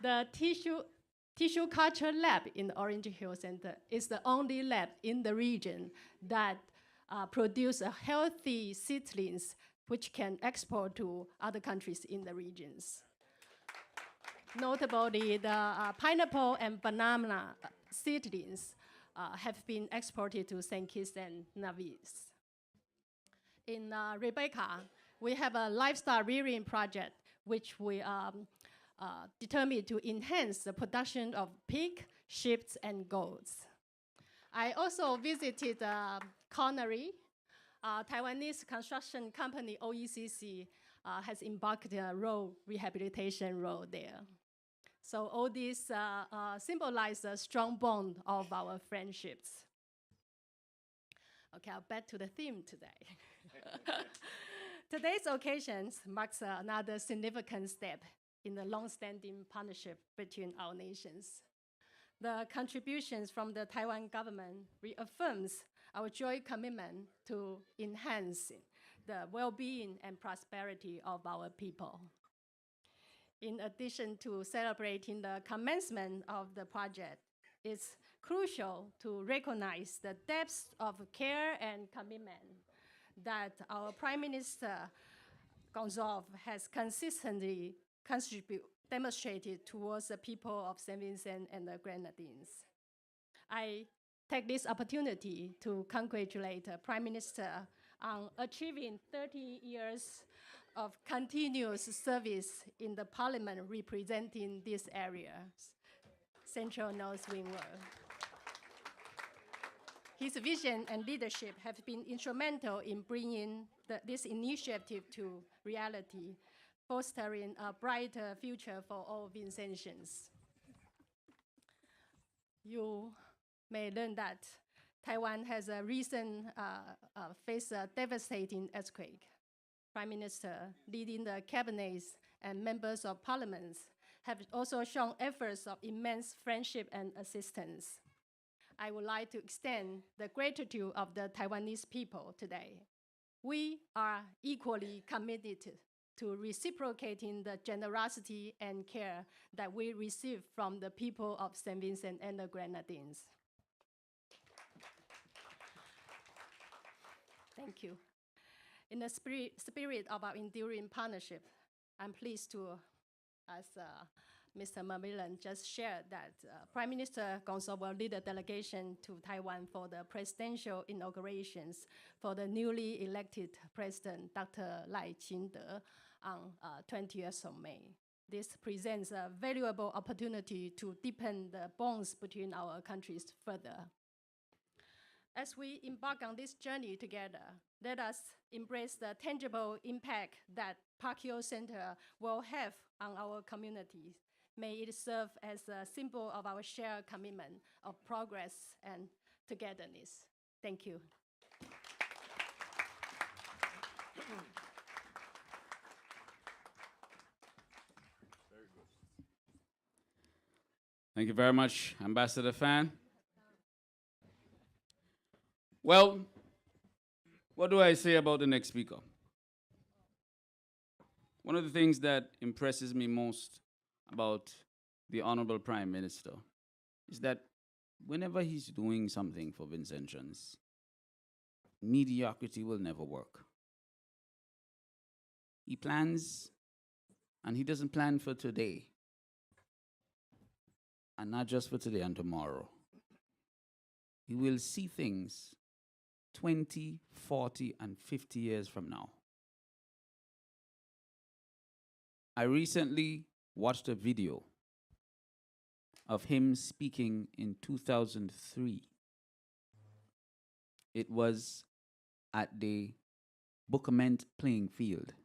The tissue culture lab in the Orange Hill Center is the only lab in the region that produce healthy seedlings which can export to other countries in the regions. Notably, the pineapple and banana seedlings have been exported to St. Kitts and Nevis. In Rebecca, we have a livestock rearing project which we determined to enhance the production of pig, sheep, and goats. I also visited Connery. Taiwanese construction company OECC has embarked a road rehabilitation road there. So all this symbolize a strong bond of our friendships. Okay, back to the theme today. Today's occasion marks another significant step in the long-standing partnership between our nations. The contributions from the Taiwan government reaffirms our joint commitment to enhance the well-being and prosperity of our people. In addition to celebrating the commencement of the project, it's crucial to recognize the depth of care and commitment that our Prime Minister Gonzalez has consistently demonstrated towards the people of St. Vincent and the Grenadines. I take this opportunity to congratulate Prime Minister on achieving 30 years of continuous service in the Parliament representing this area, Central North Windward. His vision and leadership have been instrumental in bringing this initiative to reality, fostering a brighter future for all Vincentians. You may learn that Taiwan has faced a devastating earthquake. Prime Minister, leading the cabinets and members of parliaments have also shown efforts of immense friendship and assistance. I would like to extend the gratitude of the Taiwanese people today. We are equally committed to reciprocating the generosity and care that we receive from the people of St. Vincent and the Grenadines. Thank you. In the spirit of our enduring partnership, I'm pleased to, as Mr. Macmillan just shared, that Prime Minister Gonzalez will lead a delegation to Taiwan for the presidential inaugurations for the newly elected President, Dr. Lai Ching-te, on 20th of May. This presents a valuable opportunity to deepen the bonds between our countries further. As we embark on this journey together, let us embrace the tangible impact that Park Hill Center will have on our communities. May it serve as a symbol of our shared commitment of progress and togetherness. Thank you. Thank you very much, Ambassador Fan. Well, what do I say about the next speaker? One of the things that impresses me most about the Honorable Prime Minister is that whenever he's doing something for Vincentians, mediocrity will never work. He plans, and he doesn't plan for today, and not just for today and tomorrow. He will see things 20, 40, and 50 years from now. I recently watched a video of him speaking in 2003. It was at the Bookament playing field.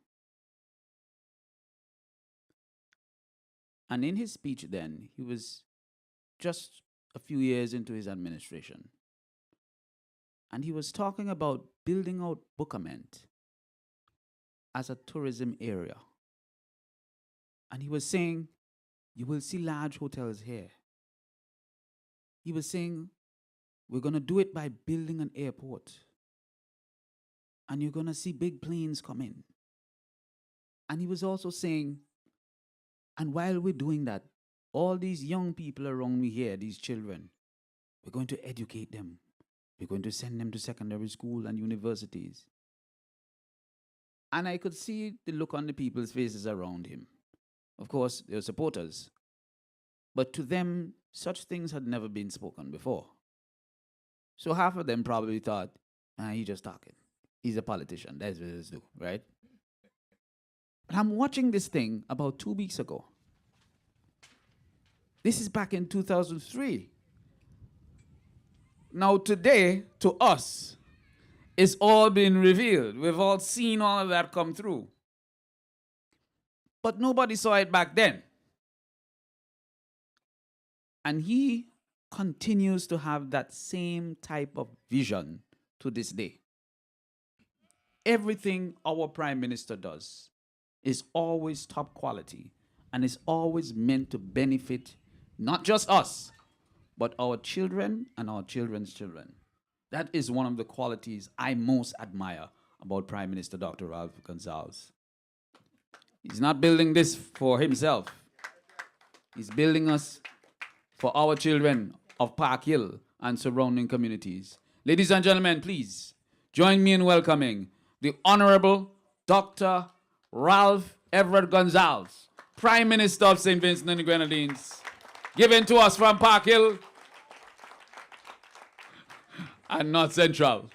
And in his speech then, he was just a few years into his administration. And he was talking about building out Bookament as a tourism area. And he was saying, you will see large hotels here. He was saying, we're going to do it by building an airport. And you're going to see big planes come in. And he was also saying, and while we're doing that, all these young people around me here, these children, we're going to educate them. We're going to send them to secondary school and universities. And I could see the look on the people's faces around him. Of course, they're supporters. But to them, such things had never been spoken before. So half of them probably thought, he's just talking. He's a politician. That's what he's do, right? But I'm watching this thing about 2 weeks ago. This is back in 2003. Now today, to us, it's all been revealed. We've all seen all of that come through. But nobody saw it back then. And he continues to have that same type of vision to this day. Everything our Prime Minister does is always top quality and is always meant to benefit not just us, but our children and our children's children. That is one of the qualities I most admire about Prime Minister Dr. Ralph Gonzalez. He's not building this for himself. He's building us for our children of Park Hill and surrounding communities. Ladies and gentlemen, please join me in welcoming the Honorable Dr. Ralph Everett Gonzalez, Prime Minister of St. Vincent and the Grenadines, given to us from Park Hill and North Central.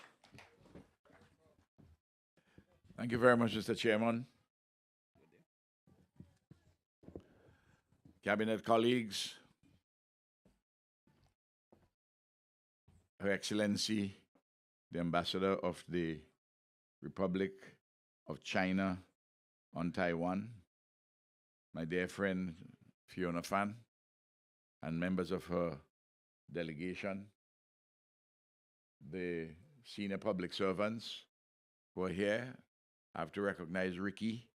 Thank you very much, Mr. Chairman. Cabinet colleagues, Her Excellency, the Ambassador of the Republic of China on Taiwan, my dear friend Fiona Fan, and members of her delegation, the senior public servants who are here. I have to recognize Ricky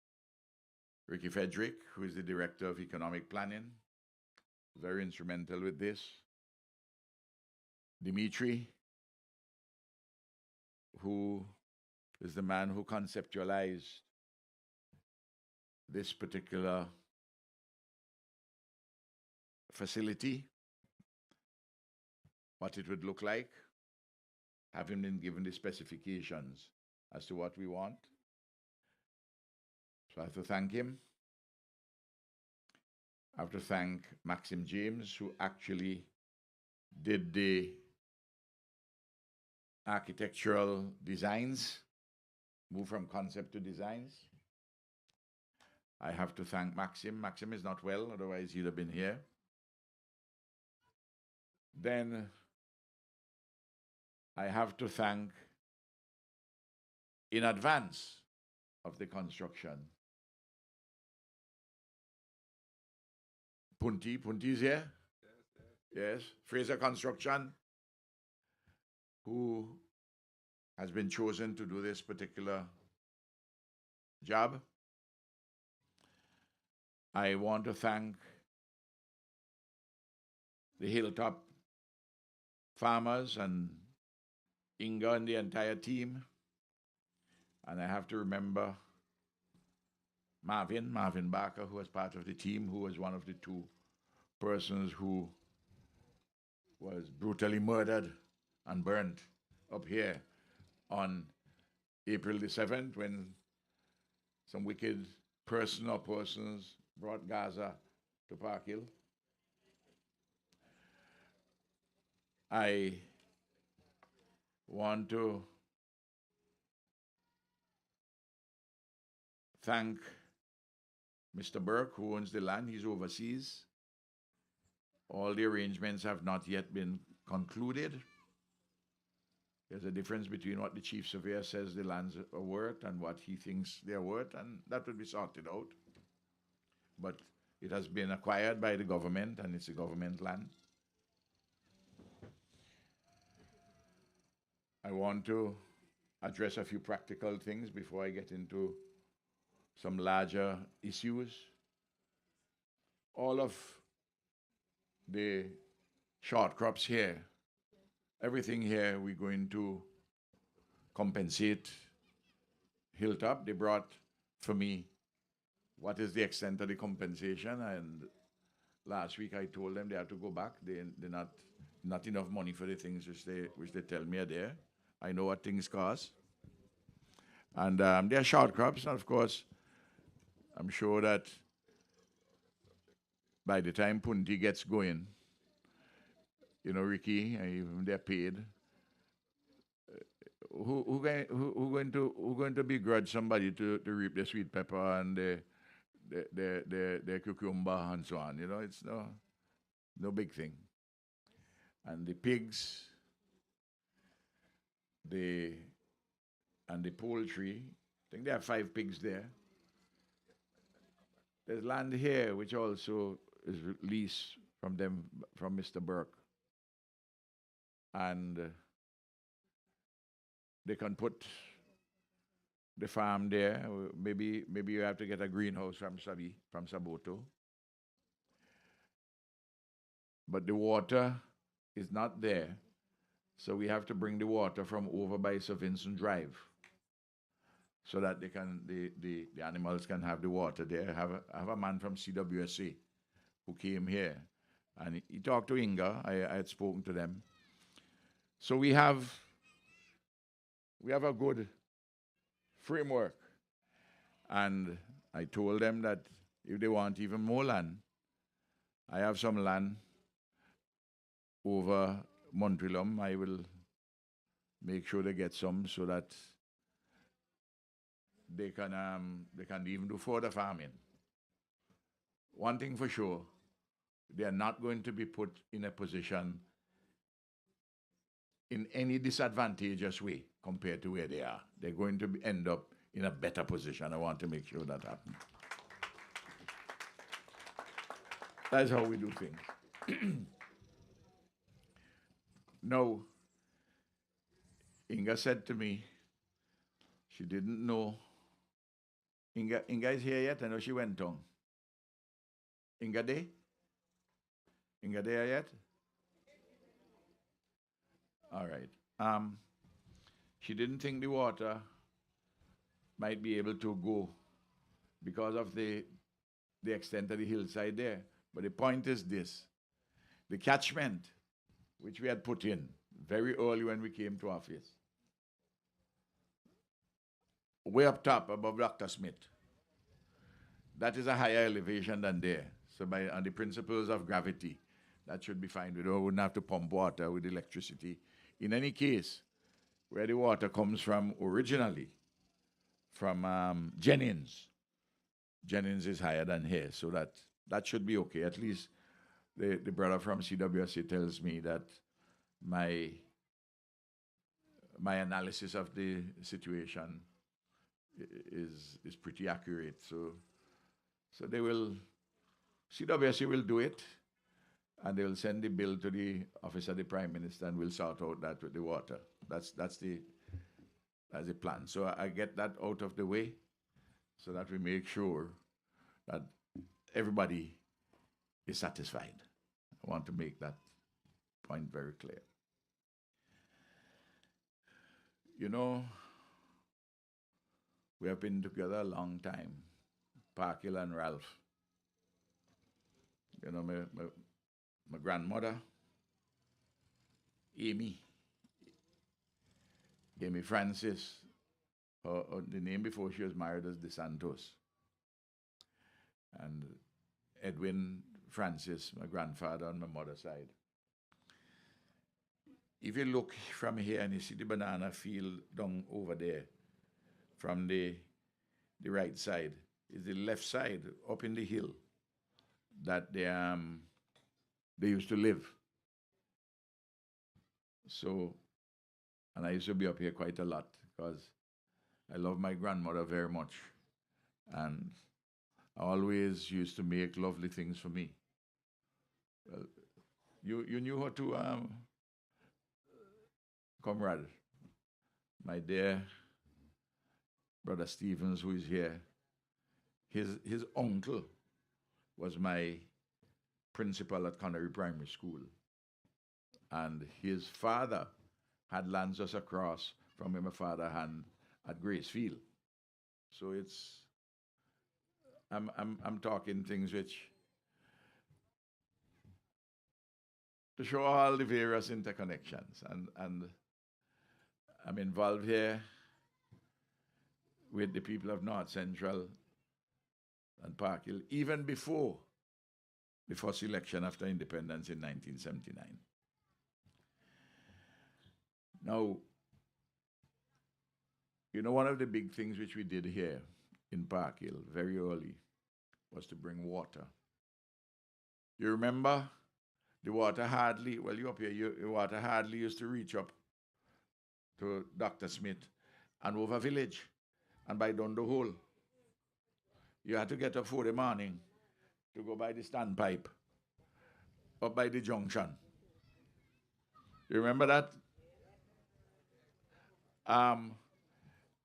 Frederick, who is the Director of Economic Planning, very instrumental with this. Dimitri, who is the man who conceptualized this particular facility, what it would look like, having been given the specifications as to what we want. So I have to thank him. I have to thank Maxim James, who actually did the architectural designs, move from concept to designs. I have to thank Maxim. Maxim is not well, otherwise he'd have been here. Then I have to thank, in advance of the construction, Punti's here? Yes. Fraser Construction, who has been chosen to do this particular job. I want to thank the Hilltop farmers and Inga and the entire team. And I have to remember Marvin Barker, who was part of the team, who was one of the two persons who was brutally murdered and burnt up here on April the 7th when some wicked person or persons brought Gaza to Park Hill. I want to thank Mr. Burke, who owns the land. He's overseas. All the arrangements have not yet been concluded. There's a difference between what the chief surveyor says the lands are worth and what he thinks they're worth, and that will be sorted out. But it has been acquired by the government, and it's a government land. I want to address a few practical things before I get into some larger issues. All of the short crops here, everything here, we're going to compensate Hilltop. They brought for me what is the extent of the compensation, and last week I told them they have to go back. They're not enough money for the things which they tell me are there. I know what things cost. And they're short crops, and of course, I'm sure that by the time Punti gets going, you know, Ricky, even they're paid. Who going to begrudge somebody to reap the sweet pepper and the cucumber and so on? You know, it's no big thing. And the pigs, and the poultry, I think there are 5 pigs there. There's land here which also is leased from them, from Mr. Burke. And they can put the farm there. Maybe you have to get a greenhouse from Saboto. But the water is not there. So we have to bring the water from over by Sir Vincent Drive so that the animals can have the water there. I have a man from CWSA who came here, and he talked to Inga. I had spoken to them. So we have a good framework. And I told them that if they want even more land, I have some land over Montreal. I will make sure they get some so that they can even do further farming. One thing for sure, they are not going to be put in a position in any disadvantageous way compared to where they are. They're going to end up in a better position. I want to make sure that happens. That's how we do things. No, Inga said to me, she didn't know. Inga is here yet? I know she went on. Inga there? Inga there yet? All right. She didn't think the water might be able to go because of the extent of the hillside there. But the point is this. The catchment, which we had put in very early when we came to office, way up top above Dr. Smith, that is a higher elevation than there. So on the principles of gravity, that should be fine. We wouldn't have to pump water with electricity. In any case, where the water comes from originally, from Jennings is higher than here, so that should be okay. At least the brother from CWSA tells me that my analysis of the situation is pretty accurate. So CWSA will do it, and they will send the bill to the office of the Prime Minister, and we'll sort out that with the water. That's the That's the plan. So I get that out of the way so that we make sure that everybody is satisfied. I want to make that point very clear. You know, we have been together a long time, Parkhill and Ralph. You know, my grandmother, Amy Francis, the name before she was married was De Santos. And Edwin Francis, my grandfather on my mother's side. If you look from here and you see the banana field down over there, from the right side, is the left side up in the hill that they used to live. So, and I used to be up here quite a lot because I love my grandmother very much. And I always used to make lovely things for me. You knew her too, comrade. My dear brother Stevens, who is here, his uncle was my principal at Connery Primary School. And his father had lands just across from where my father had at Gracefield. So I'm talking things which to show all the various interconnections, and I'm involved here with the people of North Central and Parkhill even before the first election after independence in 1979. Now, you know, one of the big things which we did here in Parkhill very early was to bring water. You remember the water hardly, well, you up here, the water hardly used to reach up to Dr. Smith and over village and by down the hole. You had to get up 4 in the morning to go by the standpipe up by the junction. You remember that?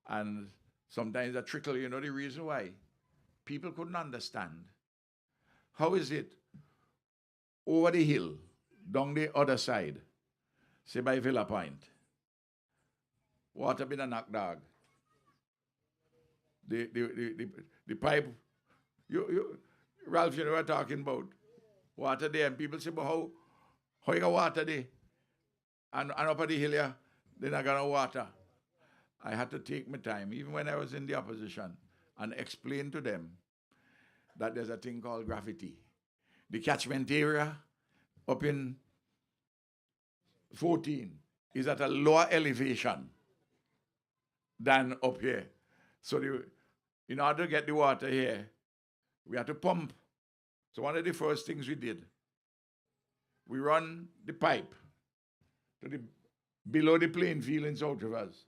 And sometimes a trickle, you know the reason why? People couldn't understand. How is it over the hill, down the other side, say by Villa Point, water been a knock dog. The pipe, Ralph, you know what I'm talking about. Water there, and people say, but how you got water there? And up at the hill here, they're not gonna water. I had to take my time, even when I was in the opposition, and explain to them that there's a thing called gravity. The catchment area up in 14 is at a lower elevation than up here. So in order to get the water here, we had to pump. So one of the first things we did, we run the pipe to below the playing field in South Rivers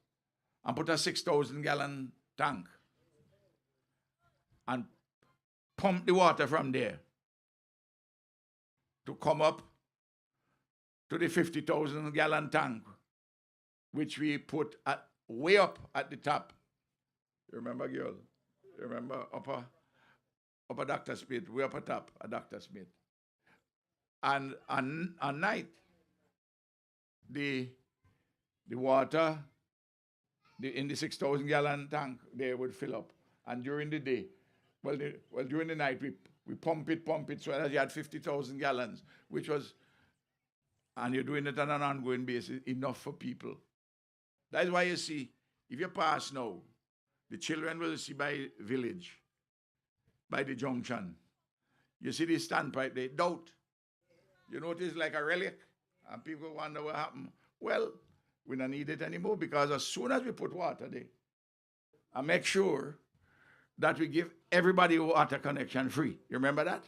and put a 6,000-gallon tank and pump the water from there to come up to the 50,000-gallon tank, which we put way up at the top. You remember, girl? You remember upper Dr. Smith, way up at top at Dr. Smith. And at night, the water in the 6,000-gallon tank there would fill up. And during the day, during the night, we pump it, so that you had 50,000 gallons, which was, and you're doing it on an ongoing basis, enough for people. That's why you see, if you pass now, the children will see by village, by the junction. You see the standpipe, they doubt. You know, it is like a relic, and people wonder what happened. Well, we don't need it anymore, because as soon as we put water there, and make sure that we give everybody water connection free. You remember that?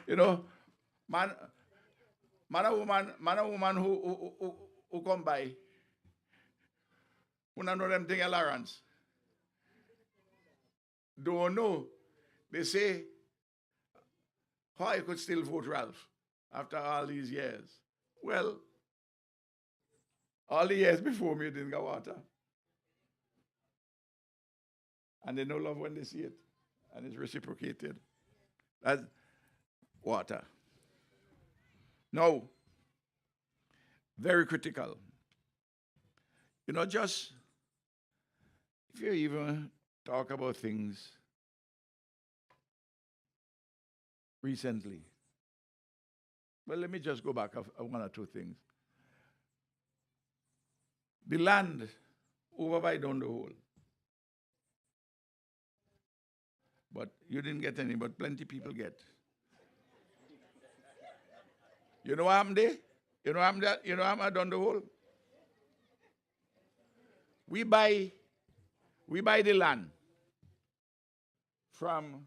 You know, man or woman who come by, who don't know them thing Lawrence. Don't know. They say, how I could still vote Ralph after all these years. Well, All the years before me, you didn't get water. And they know love when they see it. And it's reciprocated. That's water. Now, very critical. You know, just if you even talk about things recently. Well, let me just go back of one or two things. The land over by down the hole. But you didn't get any, but plenty people get. You know what happened there? You know what happened there? You know what happened down the hole? We buy the land from,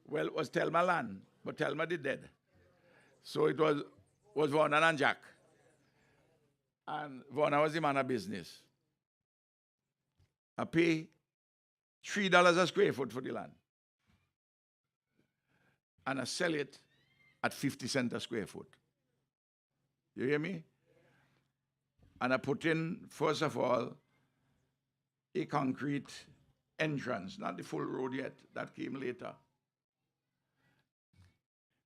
well, it was Telma land, but Telma did dead. So it was Vaughan and Jack. And Vaughan was the man of business. I pay $3 a square foot for the land. And I sell it at 50 cents a square foot. You hear me? And I put in, first of all, a concrete entrance, not the full road yet, that came later.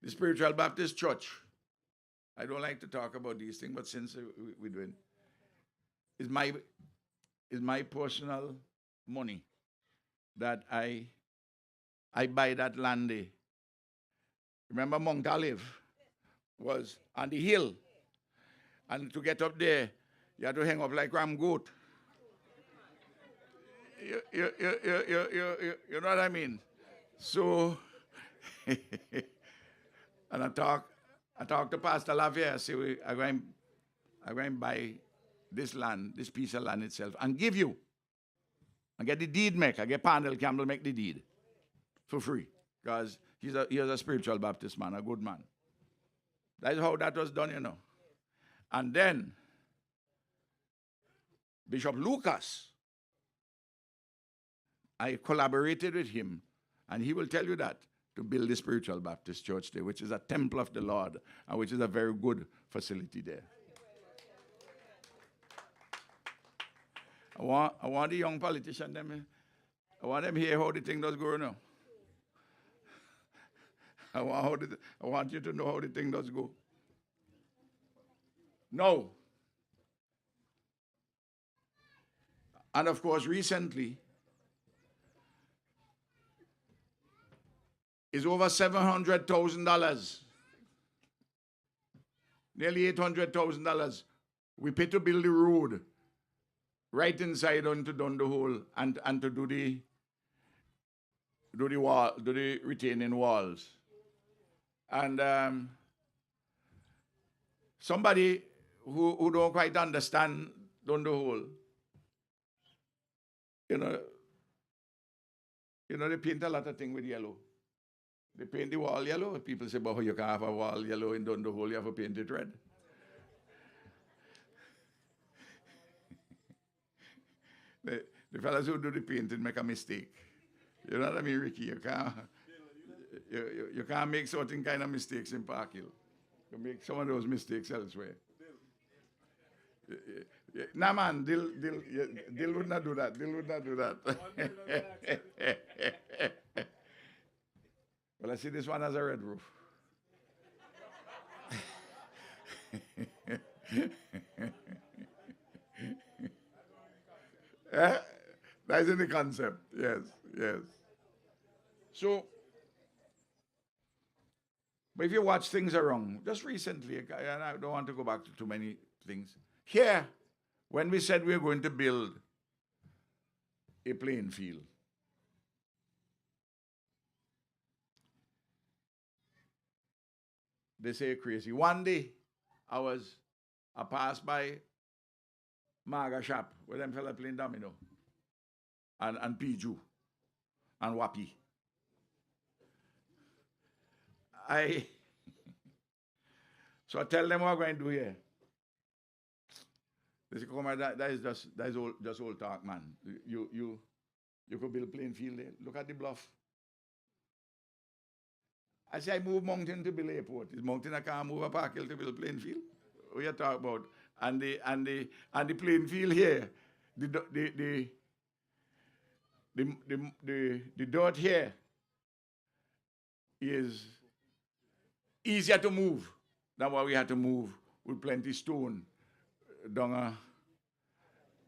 The Spiritual Baptist Church, I don't like to talk about these things, but since we're doing, is my personal money that I buy that land there. Remember Mount Olive was on the hill, and to get up there, you had to hang up like ram goat. You know what I mean? So, and I talked to Pastor Lavier. I say, I'm going to buy this land, this piece of land itself, and give you. And get the deed make. I get Pandel Campbell make the deed for free. Because he's a spiritual Baptist man, a good man. That is how that was done, you know. And then, Bishop Lucas, I collaborated with him, and he will tell you that, to build the Spiritual Baptist Church there, which is a temple of the Lord, and which is a very good facility there. I want the young politicians, I want them here how the thing does go now. I want you to know how the thing does go. No. And of course, recently, is over $700,000, nearly $800,000. We pay to build the road right inside onto down the hole and to do the retaining walls. And somebody who don't quite understand down the hole, you know, they paint a lot of things with yellow. They paint the wall yellow. People say, but you can't have a wall yellow and down the hole, you have to paint it red. The fellas who do the painting make a mistake. You know what I mean, Ricky? You can't make certain kind of mistakes in Park Hill. You make some of those mistakes elsewhere. Nah, man, Dil would not do that. Dil would not do that. Well, I see this one has a red roof. That's in the concept. Yes, yes. So, but if you watch things around, just recently, and I don't want to go back to too many things. Here, when we said we were going to build a playing field, they say crazy. One day, I passed by Marga shop where them fella playing domino and Piju and Wapi. So I tell them what I'm going to do here. They say, come on, that is just old talk, man. You could build a playing field there. Look at the bluff. I say I move mountain to build airport. Is mountain I can't move a Park Hill to build a playing field? we are talking about, and the playing field here, the dirt here is easier to move than what we had to move with plenty stone down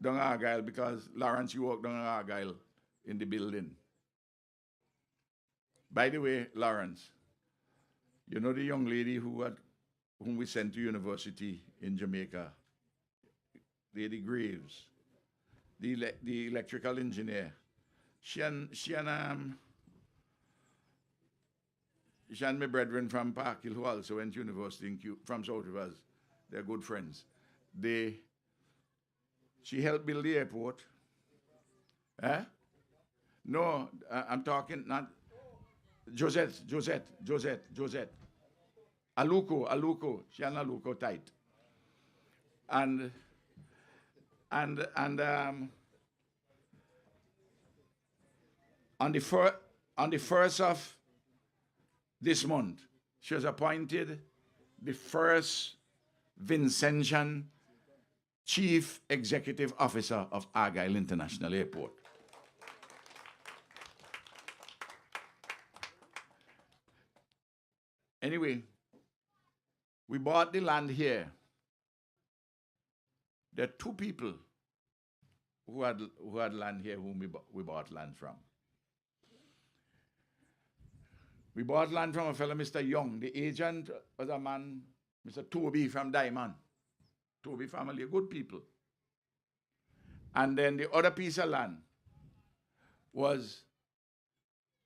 Argyle, because Lawrence, you walk down Argyle in the building. By the way, Lawrence, you know the young lady whom we sent to university in Jamaica, Lady Graves, the electrical engineer. She and my brethren from Park Hill, who also went to university from South of us, they're good friends. She helped build the airport. No, I'm talking not Josette. Aluko. She and Aluko tight. And on the first of this month, she was appointed the first Vincentian Chief Executive Officer of Argyle International Airport. Anyway, we bought the land here. There are two people who had land here whom we bought land from. We bought land from a fellow, Mr. Young. The agent was a man, Mr. Toby from Diamond. Toby family, good people. And then the other piece of land was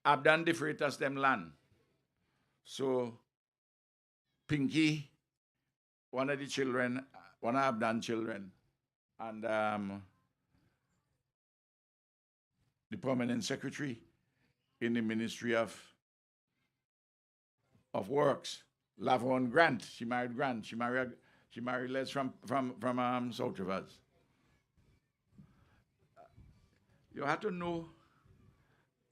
Abdan de Freitas them land. So Pinky, one of the children, one of Abdan's children, and the permanent secretary in the Ministry of Works, Lavon Grant. She married Grant. She married Les from South of us. You have to know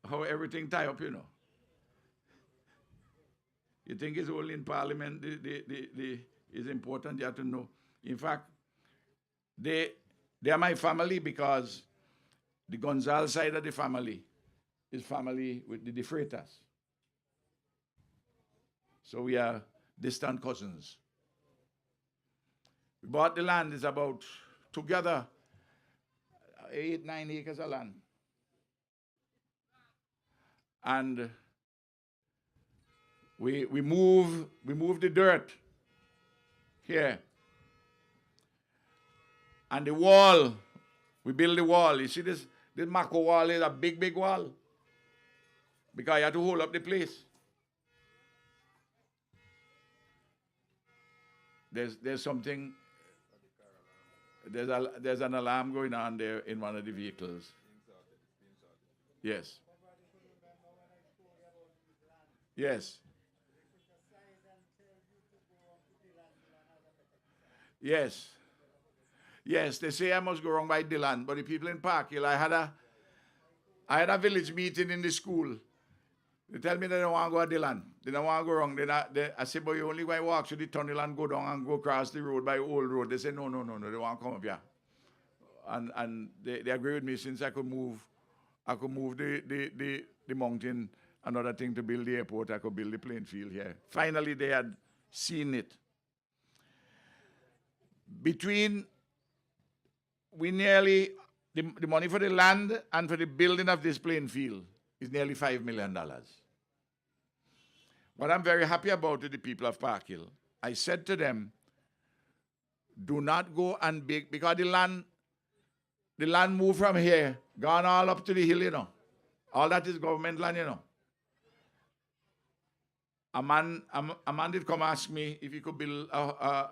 how everything tie up, you know. You think it's only in Parliament is important, you have to know. In fact, they are my family because the Gonzalez side of the family is family with the De Freitas. So we are distant cousins. We bought the land, it's about, together, 8-9 acres of land. And we move the dirt here. And the wall, we build the wall. You see this Mako wall is a big wall. Because you have to hold up the place. There's something, there's an alarm going on there in one of the vehicles. Yes. Yes. Yes. Yes, they say I must go wrong by the land, but the people in Park Hill, I had a village meeting in the school. They tell me they don't want to go at the land. They don't want to go wrong. I say, but you only going to walk through the tunnel and go down and go across the road by Old Road. They say, no, they want to come up here. And they agree with me since I could move the mountain, another thing to build the airport, I could build the playing field here. Finally, they had seen it. The money for the land and for the building of this playing field is nearly $5 million. What I'm very happy about to the people of Park Hill, I said to them, do not go and beg, because the land moved from here, gone all up to the hill, you know. All that is government land, you know. A man did come ask me if he could build a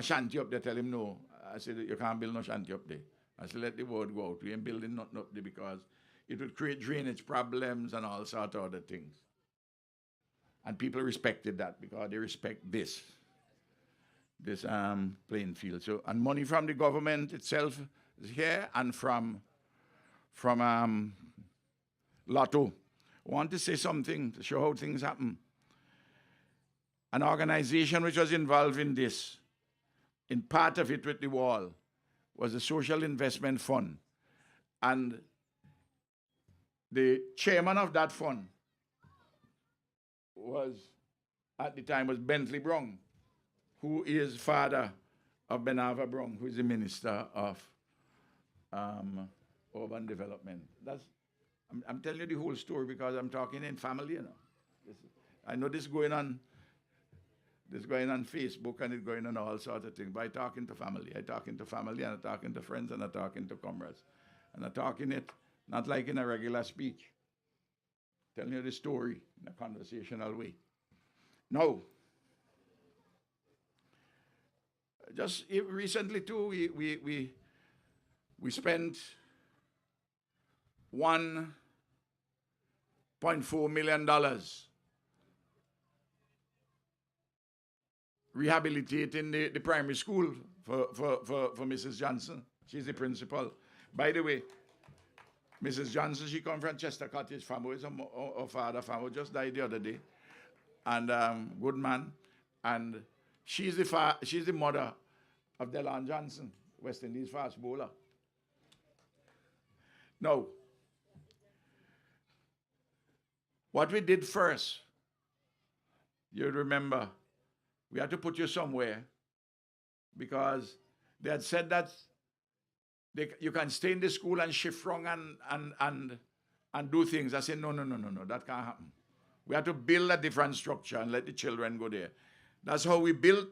shanty up there. Tell him no. I said, you can't build no shanty up there. I said, let the word go out. We ain't building nothing up there because it would create drainage problems and all sorts of other things. And people respected that because they respect this playing field. So, and money from the government itself is here and from Lotto. I want to say something to show how things happen. An organization which was involved in this in part of it with the wall was the Social Investment Fund. And the chairman of that fund was, at the time, was Bentley Brown, who is father of Benava Brown, who is the Minister of Urban Development. I'm telling you the whole story because I'm talking in family, you know. I know this going on Facebook and it's going on all sorts of things, but I talking to family. I talking to family and I talking to friends and I talking to comrades. And I talking it not like in a regular speech. Telling you the story in a conversational way. Now, just recently too, we spent $1.4 million rehabilitating the primary school for Mrs. Johnson. She's the principal. By the way, Mrs. Johnson, she comes from Chester Cottage family. Her father family just died the other day. And good man. And she's the mother of Delon Johnson, West Indies fast bowler. Now, what we did first, you remember, we had to put you somewhere because they had said that you can stay in the school and shift wrong and do things. I said, no, that can't happen. We had to build a different structure and let the children go there. That's how we built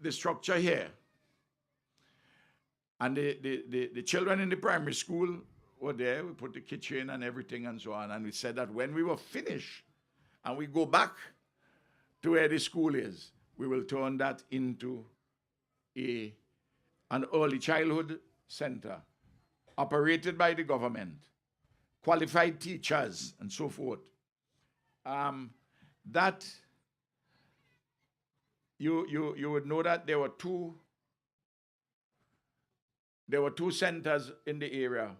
the structure here. And the children in the primary school were there. We put the kitchen and everything and so on. And we said that when we were finished and we go back to where the school is, we will turn that into an early childhood center operated by the government, qualified teachers, and so forth. That you would know that there were two centers in the area,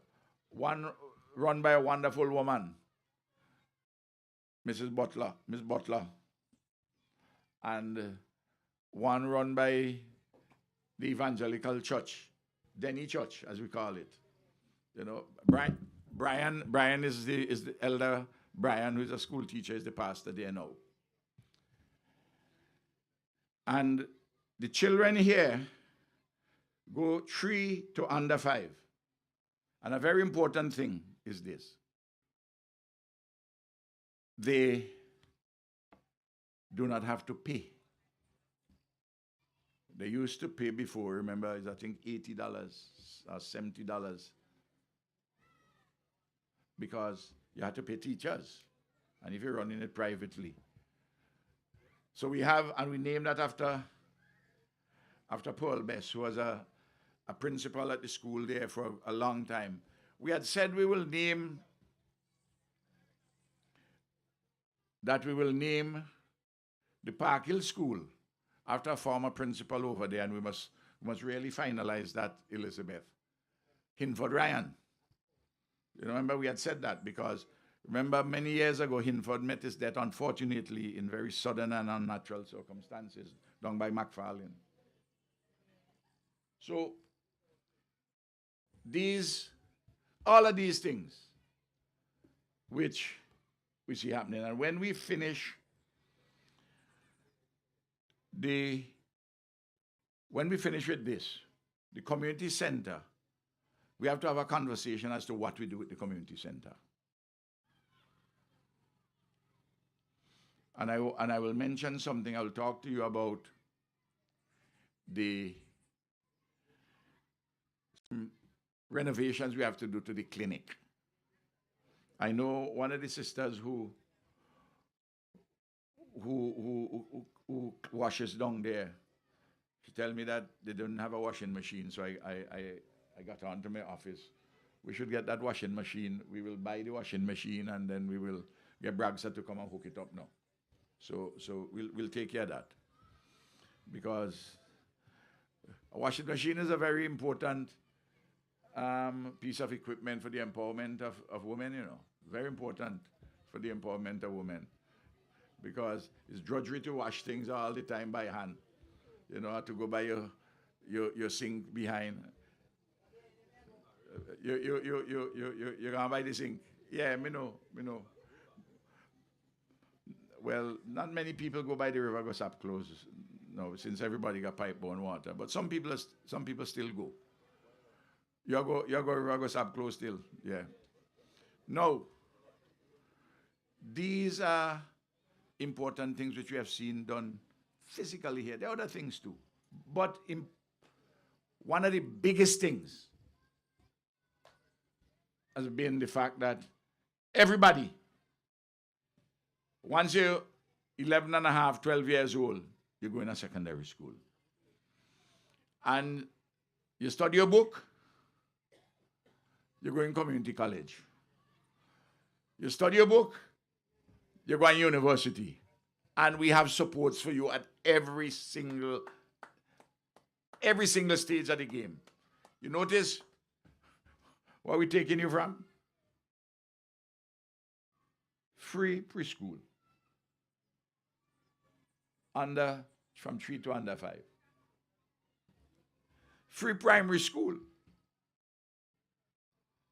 one run by a wonderful woman, Miss Butler, and one run by the evangelical church, Denny Church, as we call it. You know, Brian is the elder Brian, who is a school teacher, is the pastor there now. And the children here go 3 to under 5. And a very important thing is this. They do not have to pay. They used to pay before, remember, it's I think $80 or $70 because you had to pay teachers. And if you're running it privately. So we have, and we named that after Pearl Bess, who was a principal at the school there for a long time. We had said we will name the Park Hill School after a former principal over there, and we must really finalize that, Elizabeth. Hinford Ryan. You remember we had said that because, remember many years ago, Hinford met his death, unfortunately, in very sudden and unnatural circumstances, down by McFarlane. So, all of these things, which we see happening, and when we finish with this, the community center, we have to have a conversation as to what we do with the community center. And I will mention something. I will talk to you about the renovations we have to do to the clinic. I know one of the sisters who washes down there. She told me that they didn't have a washing machine, so I got on to my office. We should get that washing machine. We will buy the washing machine and then we will get Bragsa to come and hook it up now. So we'll take care of that. Because a washing machine is a very important piece of equipment for the empowerment of women, you know. Very important for the empowerment of women. Because it's drudgery to wash things all the time by hand. You know, to go by your sink behind. You're going to buy the sink. Yeah, me know. Well, not many people go by the river, go sap close. No, since everybody got pipe-borne water. But some people still go. You go river, go sap close still. Yeah. No. These are important things which we have seen done physically here. There are other things too. But one of the biggest things has been the fact that everybody, once you're 11 and a half, 12 years old, you go in a secondary school. And you study your book, you go in community college. You study your book, you go in university. And we have supports for you at every single stage of the game. You notice where we're taking you from? Free preschool. From 3 to under 5. Free primary school.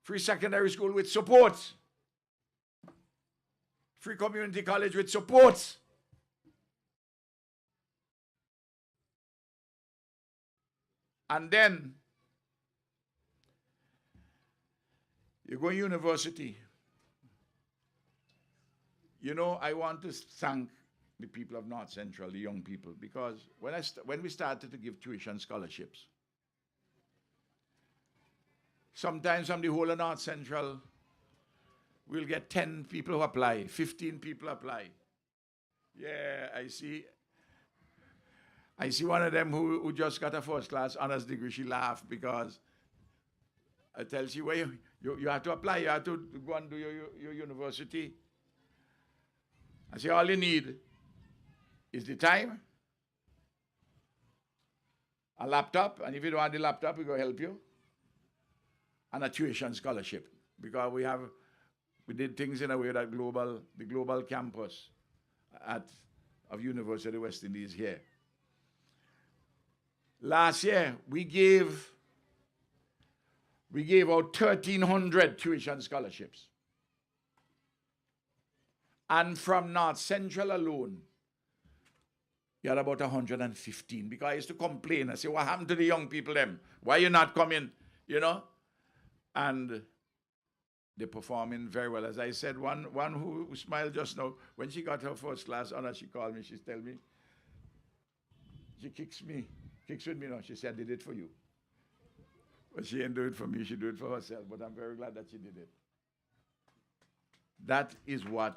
Free secondary school with supports. Free community college with supports. And then you go to university. You know, I want to thank the people of North Central, the young people, because when we started to give tuition scholarships, sometimes from the whole of North Central, we'll get 10 people who apply, 15 people apply. Yeah, I see one of them who just got a first-class honors degree. She laughed because I tell she, well, you have to apply. You have to go and do your university. I say, all you need is the time, a laptop, and if you don't have the laptop, we're going to help you, and a tuition scholarship. Because we did things in a way that the global campus of University of the West Indies here. Last year, we gave out 1,300 tuition scholarships. And from North Central alone, you had about 115. Because I used to complain. I say, what happened to the young people them? Why you not coming? You know? And they're performing very well. As I said, one who smiled just now, when she got her first class honor, she called me, she tell me, she kicks with me now. She said, I did it for you. But she didn't do it for me, she did it for herself. But I'm very glad that she did it. That is what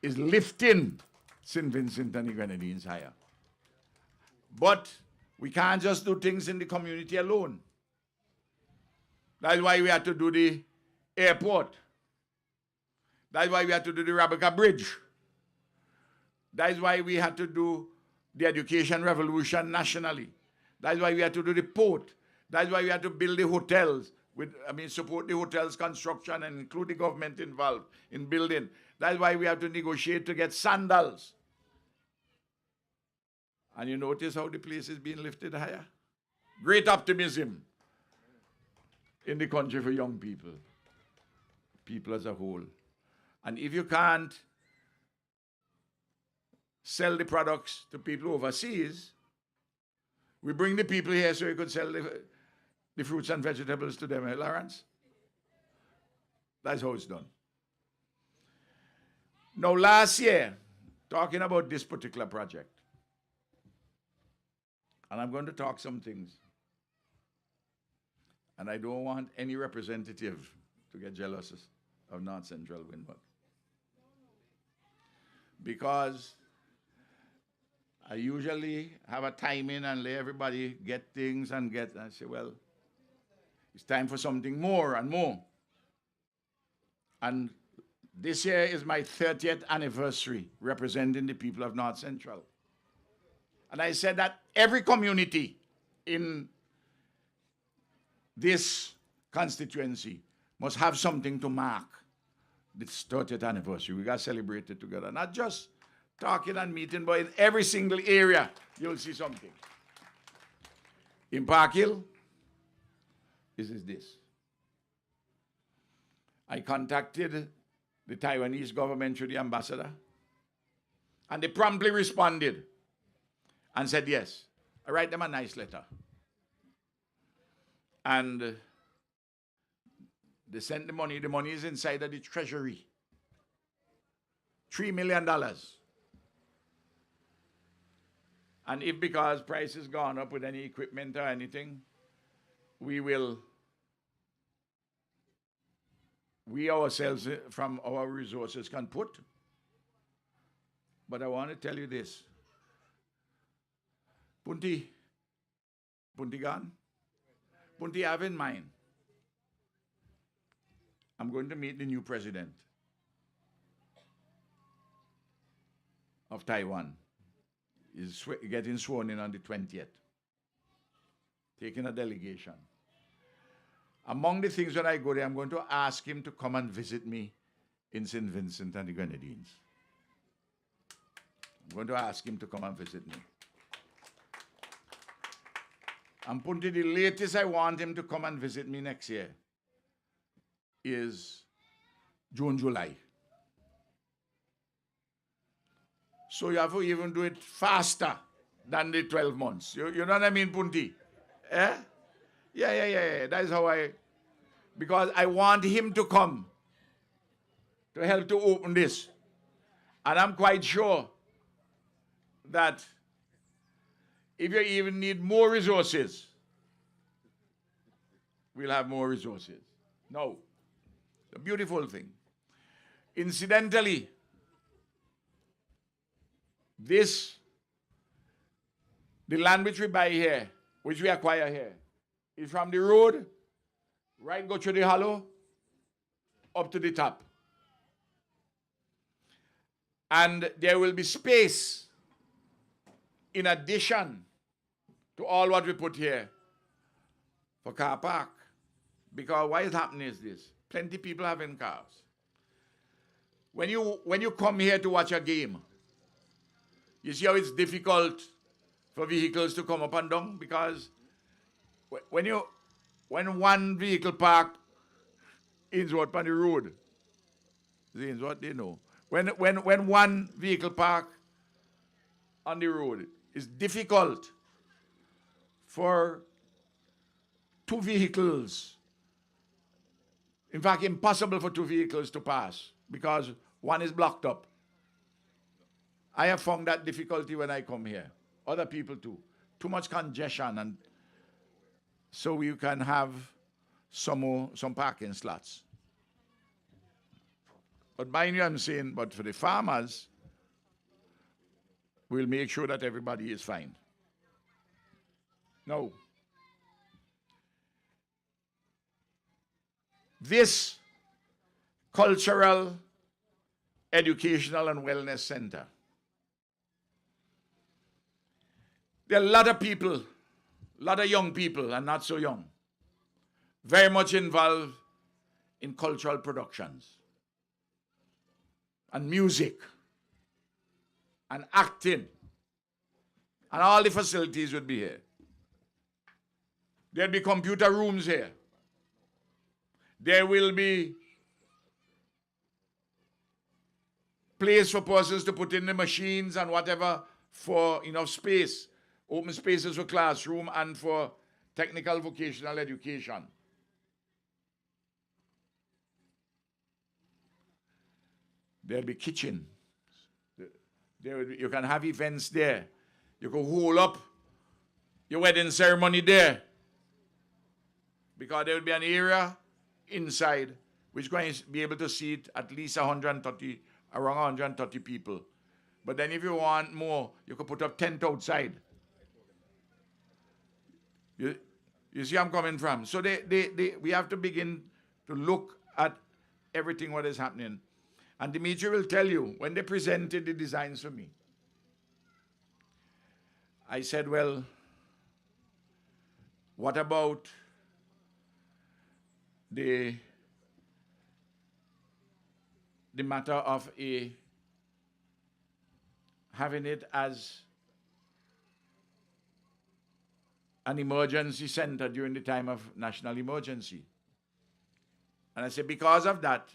is lifting St. Vincent and the Grenadines higher. But we can't just do things in the community alone. That's why we had to do the airport. That's why we had to do the Rabica Bridge. That's why we had to do the education revolution nationally. That's why we had to do the port. That's why we had to build the hotels, support the hotels construction and include the government involved in building. That's why we have to negotiate to get sandals. And you notice how the place is being lifted higher? Great optimism in the country for young people as a whole. And if you can't sell the products to people overseas, we bring the people here so you could sell the fruits and vegetables to them, Lawrence? That's how it's done. Now, last year, talking about this particular project, and I'm going to talk some things, and I don't want any representative to get jealous of North Central Windward. Because I usually have a timing and let everybody get things and I say, well, it's time for something more and more. And this year is my 30th anniversary representing the people of North Central. And I said that every community in this constituency must have something to mark this 30th anniversary. We got to celebrate it together. Not just talking and meeting, but in every single area, you'll see something. In Park Hill, this is this. I contacted the Taiwanese government through the ambassador, and they promptly responded and said yes. I write them a nice letter. And they sent the money. The money is inside of the treasury. $3 million. And if because price has gone up with any equipment or anything, we ourselves from our resources can put. But I want to tell you this. Punti gone? Punti, have in mind, I'm going to meet the new president of Taiwan. He's getting sworn in on the 20th, taking a delegation. Among the things when I go there, I'm going to ask him to come and visit me in St. Vincent and the Grenadines. I'm going to ask him to come and visit me. And Punti, the latest I want him to come and visit me next year is June, July. So you have to even do it faster than the 12 months. You know what I mean, Punti? Eh? Yeah. That is how because I want him to come to help to open this. And I'm quite sure that if you even need more resources, we'll have more resources. No. A beautiful thing. Incidentally, the land which we buy here, which we acquire here, is from the road, right, go through the hollow, up to the top. And there will be space in addition to all what we put here for car park. Because what is happening is this. Plenty people having cars. When you come here to watch a game, you see how it's difficult for vehicles to come up and down? Because when one vehicle parked on the road, is what they know. When one vehicle parked on the road, it's difficult for two vehicles. In fact, impossible for two vehicles to pass because one is blocked up. I have found that difficulty when I come here. Other people too. Too much congestion, and so you can have some parking slots. But mind you, I'm saying, but for the farmers, we'll make sure that everybody is fine. No. This cultural, educational, and wellness center, there are a lot of people, a lot of young people and not so young, very much involved in cultural productions and music and acting, and all the facilities would be here. There'll be computer rooms here. There will be place for persons to put in the machines and whatever for enough space. Open spaces for classroom and for technical vocational education. There'll be kitchen. You can have events there. You can hold up your wedding ceremony there. Because there will be an area inside which is going to be able to seat at least around 130 people. But then if you want more, you could put up tent outside. You see where I'm coming from? So we have to begin to look at everything what is happening. And Dimitri will tell you, when they presented the designs for me, I said, well, what about the matter of a having it as an emergency center during the time of national emergency. And I said, because of that,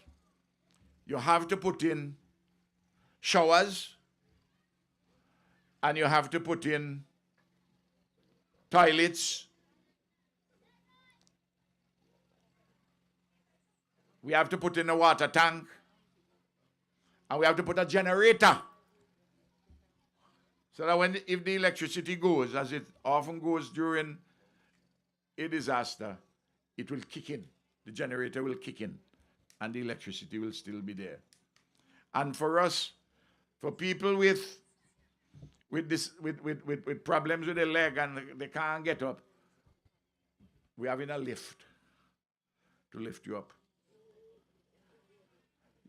you have to put in showers and you have to put in toilets. We have to put in a water tank. And we have to put a generator. So that if the electricity goes, as it often goes during a disaster, it will kick in. The generator will kick in. And the electricity will still be there. And for us, for people with problems with their leg and they can't get up, we're having a lift to lift you up.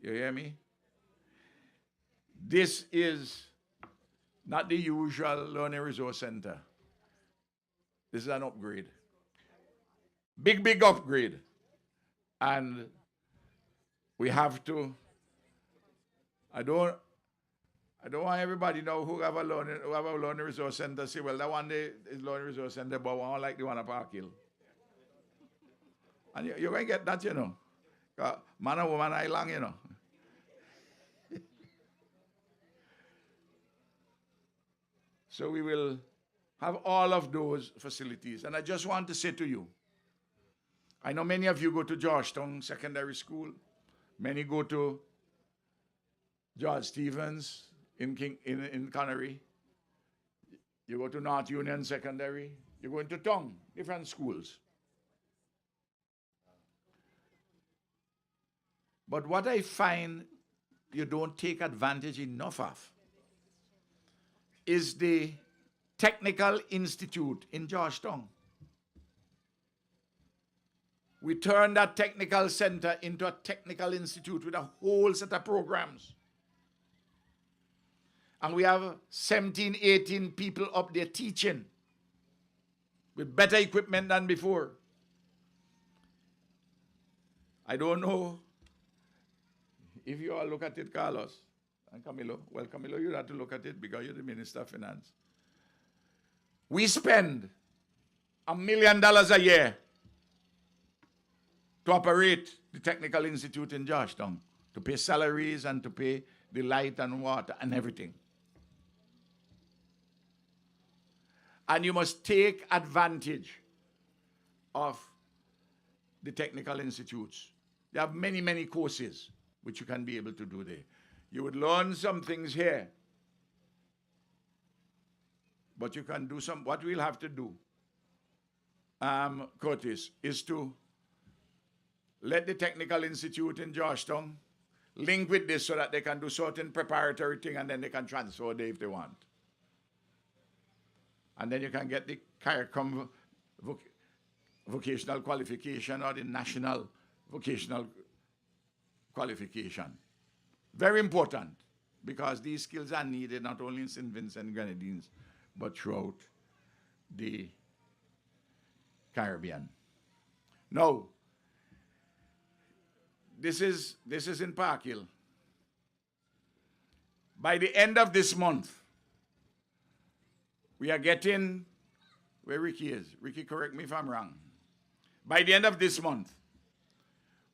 You hear me? This is not the usual learning resource center. This is an upgrade. Big, big upgrade. And we have to, I don't want everybody now who have a learning resource center say, well, that one day is learning resource center, but I don't like the one at Park Hill. And you're going to get that, you know. Man and woman are long, you know. So we will have all of those facilities. And I just want to say to you, I know many of you go to Georgetown Secondary School. Many go to George Stevens in Connery. You go to North Union Secondary. You go into Tongue, different schools. But what I find you don't take advantage enough of is the Technical Institute in Georgetown. We turned that technical center into a technical institute with a whole set of programs. And we have 17, 18 people up there teaching with better equipment than before. I don't know if you all look at it, Carlos and Camilo. Well, Camilo, you have to look at it because you're the Minister of Finance. We spend $1 million a year to operate the Technical Institute in Georgetown, to pay salaries and to pay the light and water and everything. And you must take advantage of the Technical Institutes. They have many, many courses which you can be able to do there. You would learn some things here, but you can do some. What we'll have to do, Curtis, is to let the Technical Institute in Georgetown link with this so that they can do certain preparatory thing and then they can transfer there if they want. And then you can get the CARICOM vocational qualification or the national vocational qualification. Very important, because these skills are needed not only in St. Vincent and Grenadines, but throughout the Caribbean. Now, this is in Park Hill. By the end of this month, we are getting, where Ricky is. Ricky, correct me if I'm wrong. By the end of this month,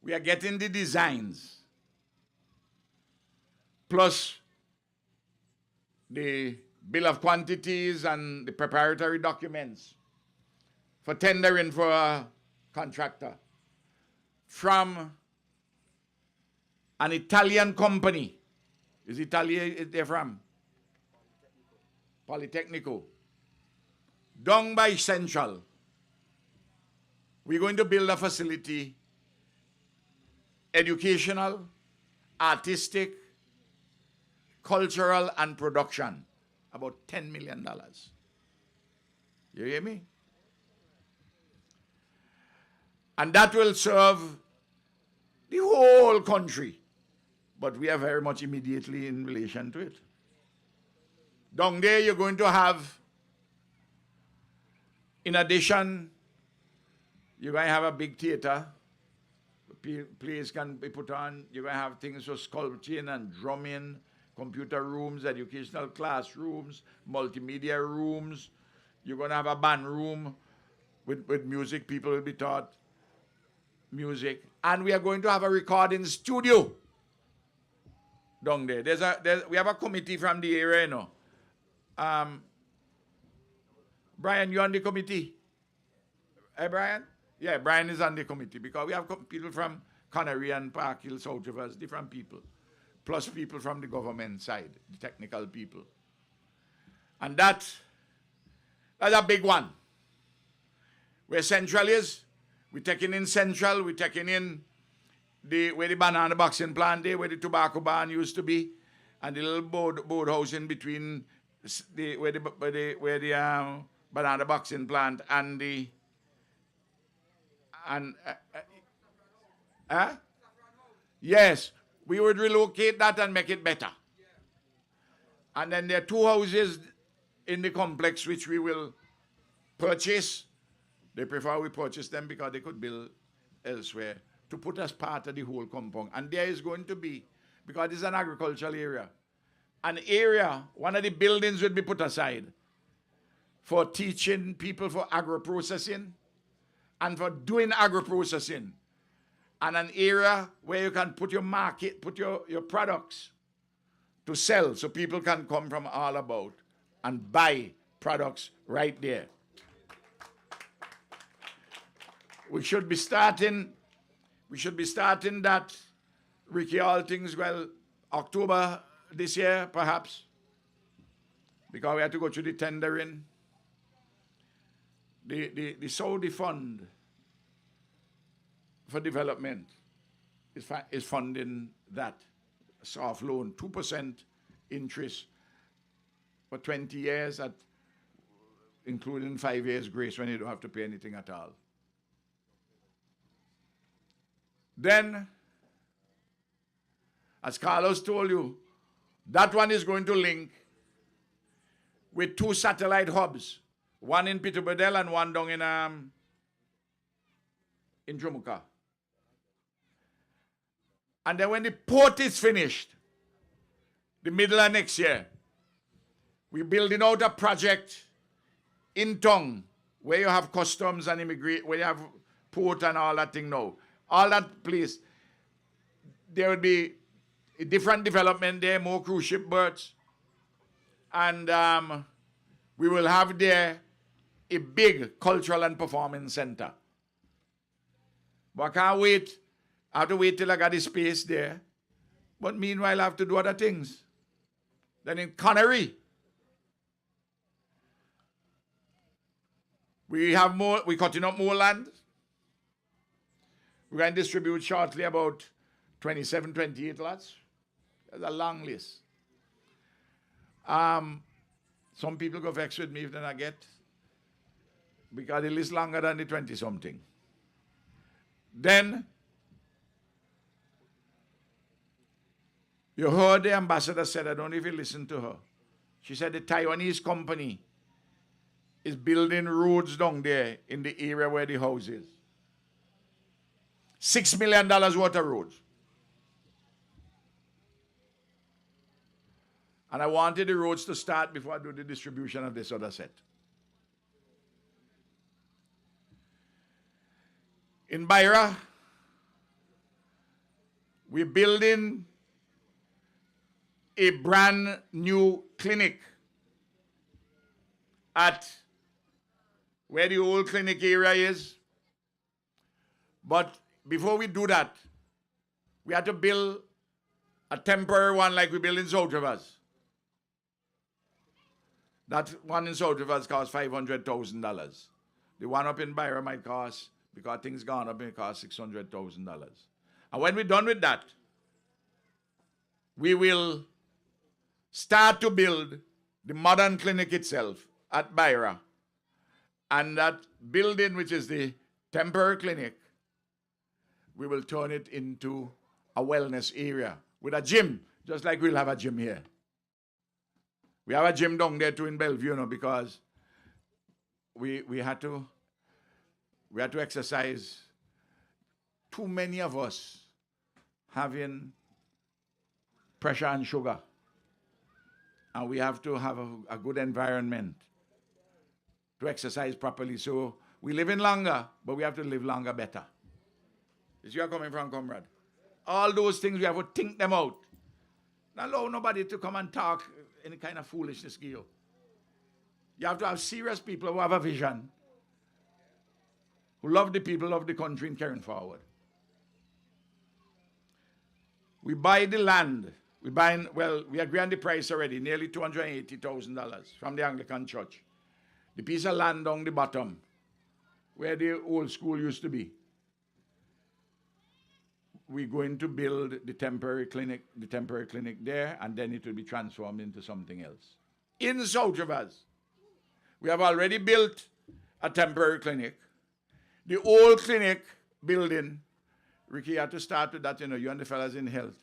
we are getting the designs plus the bill of quantities and the preparatory documents for tendering for a contractor from an Italian company. Is Italy they're from? Politecnico. Down by Central. We're going to build a facility, educational, artistic, cultural, and production. About $10 million. You hear me? And that will serve the whole country. But we are very much immediately in relation to it. Down there, you're going to have, in addition, you're going to have a big theater. Plays can be put on. You're going to have things for sculpting and drumming, computer rooms, educational classrooms, multimedia rooms. You're going to have a band room with music. People will be taught music. And we are going to have a recording studio down there. We have a committee from the area, you know. Brian, you on the committee? Hey, Brian? Yeah, Brian is on the committee because we have people from Connery and Park Hill, South Rivers, different people, plus people from the government side, the technical people. And that's a big one. Where Central is, we're taking in Central, we're taking in where the banana boxing plant there, where the tobacco barn used to be, and the little boat house in between where the banana boxing plant and the yes, we would relocate that and make it better. And then there are 2 houses in the complex which we will purchase. They prefer we purchase them because they could build elsewhere to put as part of the whole compound. And there is going to be, because it's an agricultural area, one of the buildings will be put aside for teaching people for agro-processing and for doing agro-processing. And an area where you can put your market, put your products to sell so people can come from all about and buy products right there. We should be starting that, Ricky, all things, well, October this year, perhaps, because we have to go through the tendering. The Saudi Fund for Development is funding that soft loan, 2% interest for 20 years, including 5 years grace when you don't have to pay anything at all. Then, as Carlos told you, that one is going to link with 2 satellite hubs, one in Peterborough and one down in Jomuka. And then when the port is finished, the middle of next year, we're building out a project in town where you have customs and where you have port and all that thing now. All that place, there will be a different development there, more cruise ship berths. And we will have there a big cultural and performance center. But I can't wait. I have to wait till I got the space there. But meanwhile, I have to do other things. Then in Connery, we're cutting up more land. We're going to distribute shortly about 27, 28 lots. There's a long list. Some people go vex with me if they not get, because the list longer than the 20-something. Then, you heard the ambassador said, I don't know if you listened to her. She said the Taiwanese company is building roads down there in the area where the house is. $6 million worth of roads. And I wanted the roads to start before I do the distribution of this other set. In Beira, we're building a brand new clinic at where the old clinic area is. But before we do that, we had to build a temporary one like we build in South Rivers. That one in South Rivers cost $500,000. The one up in Beira might cost, because things gone up, it cost $600,000. And when we're done with that, we will start to build the modern clinic itself at Beira. And that building, which is the temporary clinic, we will turn it into a wellness area with a gym, just like we'll have a gym here. We have a gym down there too in Bellevue, you know, because we had to exercise. Too many of us having pressure and sugar. and we have to have a good environment to exercise properly. So we live in longer, but we have to live longer better. You see where I'm coming from, comrade? All those things, we have to think them out. Not allow nobody to come and talk any kind of foolishness to you. You have to have serious people who have a vision, who love the people, love the country, and carrying forward. We buy the land. We agree on the price already, nearly $280,000 from the Anglican Church. The piece of land down the bottom, where the old school used to be. We're going to build the temporary clinic there, and then it will be transformed into something else. In South Rivers, we have already built a temporary clinic. The old clinic building, Ricky had to start with that, you and the fellas in health,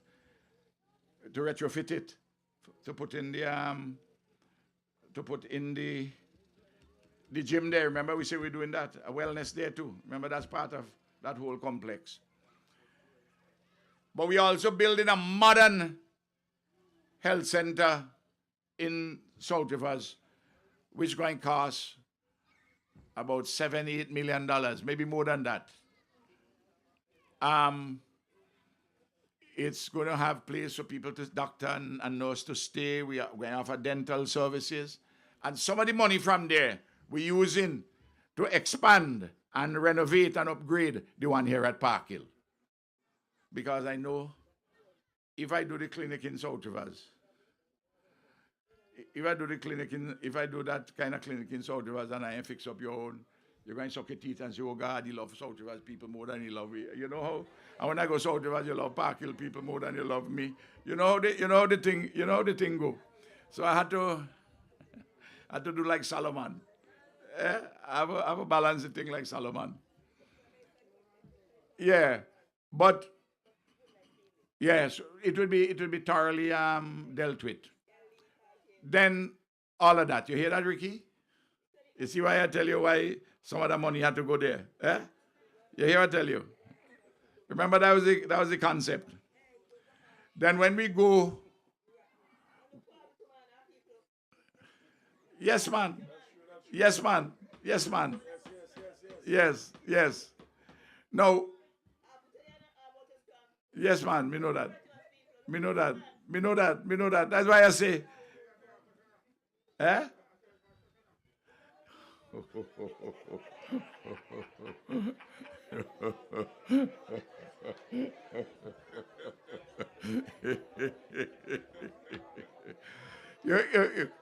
to retrofit it, to put in the gym there. Remember we said we're doing that, a wellness there too. Remember that's part of that whole complex. But we also building a modern health center in South Rivers, which is going to cost about $7-8 million, maybe more than that. It's going to have place for people, doctor and nurse to stay. We are going to offer dental services. And some of the money from there we're using to expand and renovate and upgrade the one here at Park Hill. Because I know if I do the clinic in South Rivers, if I do that kind of clinic in South Rivers and I fix up your own, you're going to suck your teeth and say, oh God, you love South Rivers people more than you love me. You know how? And when I go South Rivers, you love Park Hill people more than you love me. You know how the thing go. So I had to do like Solomon. I have a balanced thing like Solomon. Yeah, but yes, it will be thoroughly dealt with. Then all of that. You hear that, Ricky? You see why I tell you why some of the money had to go there? You hear what I tell you? Remember that was the concept. Then when we go, yes, man. Yes, man. Yes, man. Yes, yes. No. Yes, man. Me know that. Me know that. Me know that. Me know that. That's why I say,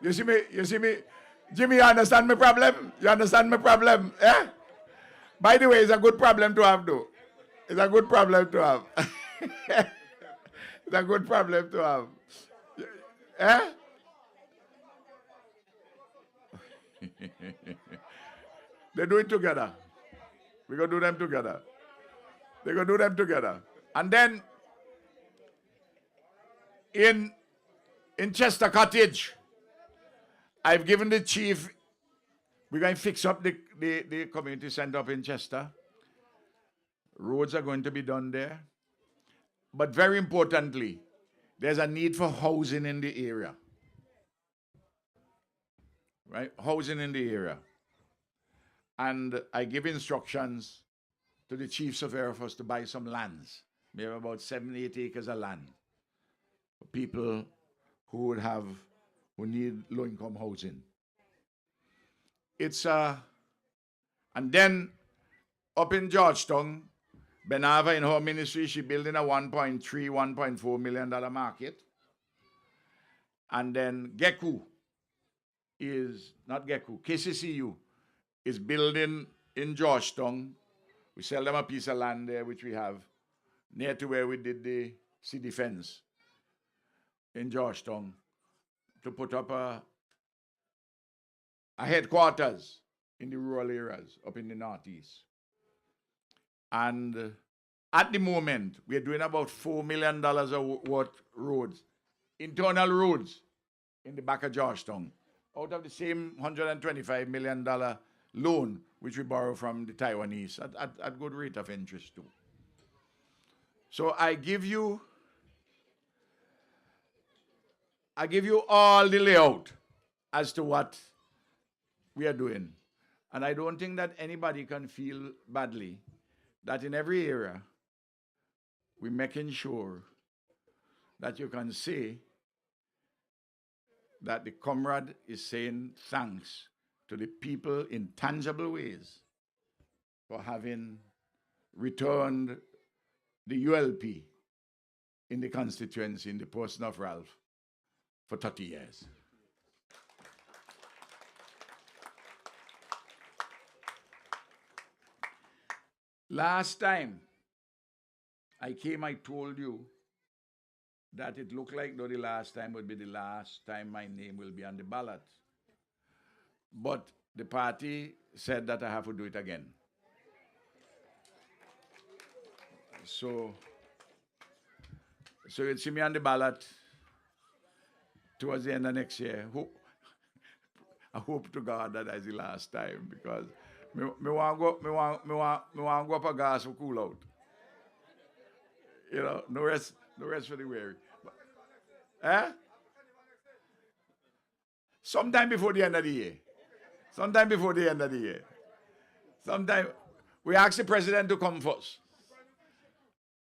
You see me, Jimmy, you understand my problem? You understand my problem? By the way, it's a good problem to have, though. It's a good problem to have. It's a good problem to have. They do it together. We're going to do them together. They're going to do them together. And then in Chester Cottage, I've given the chief, we're going to fix up the community center up in Chester. Roads are going to be done there. But very importantly, there's a need for housing in the area. Right? Housing in the area. And I give instructions to the chief surveyor for us to buy some lands. We have about 7-8 acres of land for people who need low-income housing. And then up in Georgetown, Benava in her ministry, she building a $1.4 million market. And then KCCU is building in Georgetown. We sell them a piece of land there, which we have near to where we did the city fence in Georgetown, to put up a headquarters in the rural areas up in the northeast. And at the moment, we're doing about $4 million worth roads, internal roads in the back of Georgetown, out of the same $125 million loan which we borrow from the Taiwanese at good rate of interest too. So I give you I give you all the layout as to what we are doing. And I don't think that anybody can feel badly that in every area, we're making sure that you can say that the comrade is saying thanks to the people in tangible ways for having returned the ULP in the constituency in the person of Ralph for 30 years. Last time I came, I told you that it looked like though the last time would be the last time my name will be on the ballot. But the party said that I have to do it again. So you'll see me on the ballot towards the end of next year. I hope to God that is the last time, because me want to go up a gas for cool out. You know, no rest for the weary. Sometime before the end of the year. Sometime we ask the president to come first.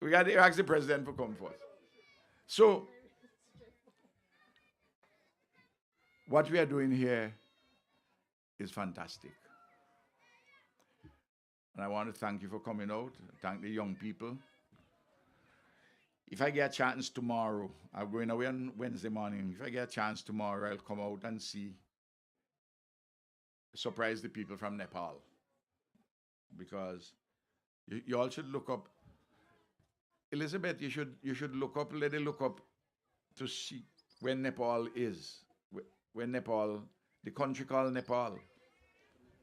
We got to ask the president to come first. So, what we are doing here is fantastic. And I want to thank you for coming out, thank the young people. If I get a chance tomorrow, I'm going away on Wednesday morning. If I get a chance tomorrow, I'll come out and surprise the people from Nepal. Because you all should look up. Elizabeth, you should look up, let it look up to see where Nepal is. Where Nepal, the country called Nepal,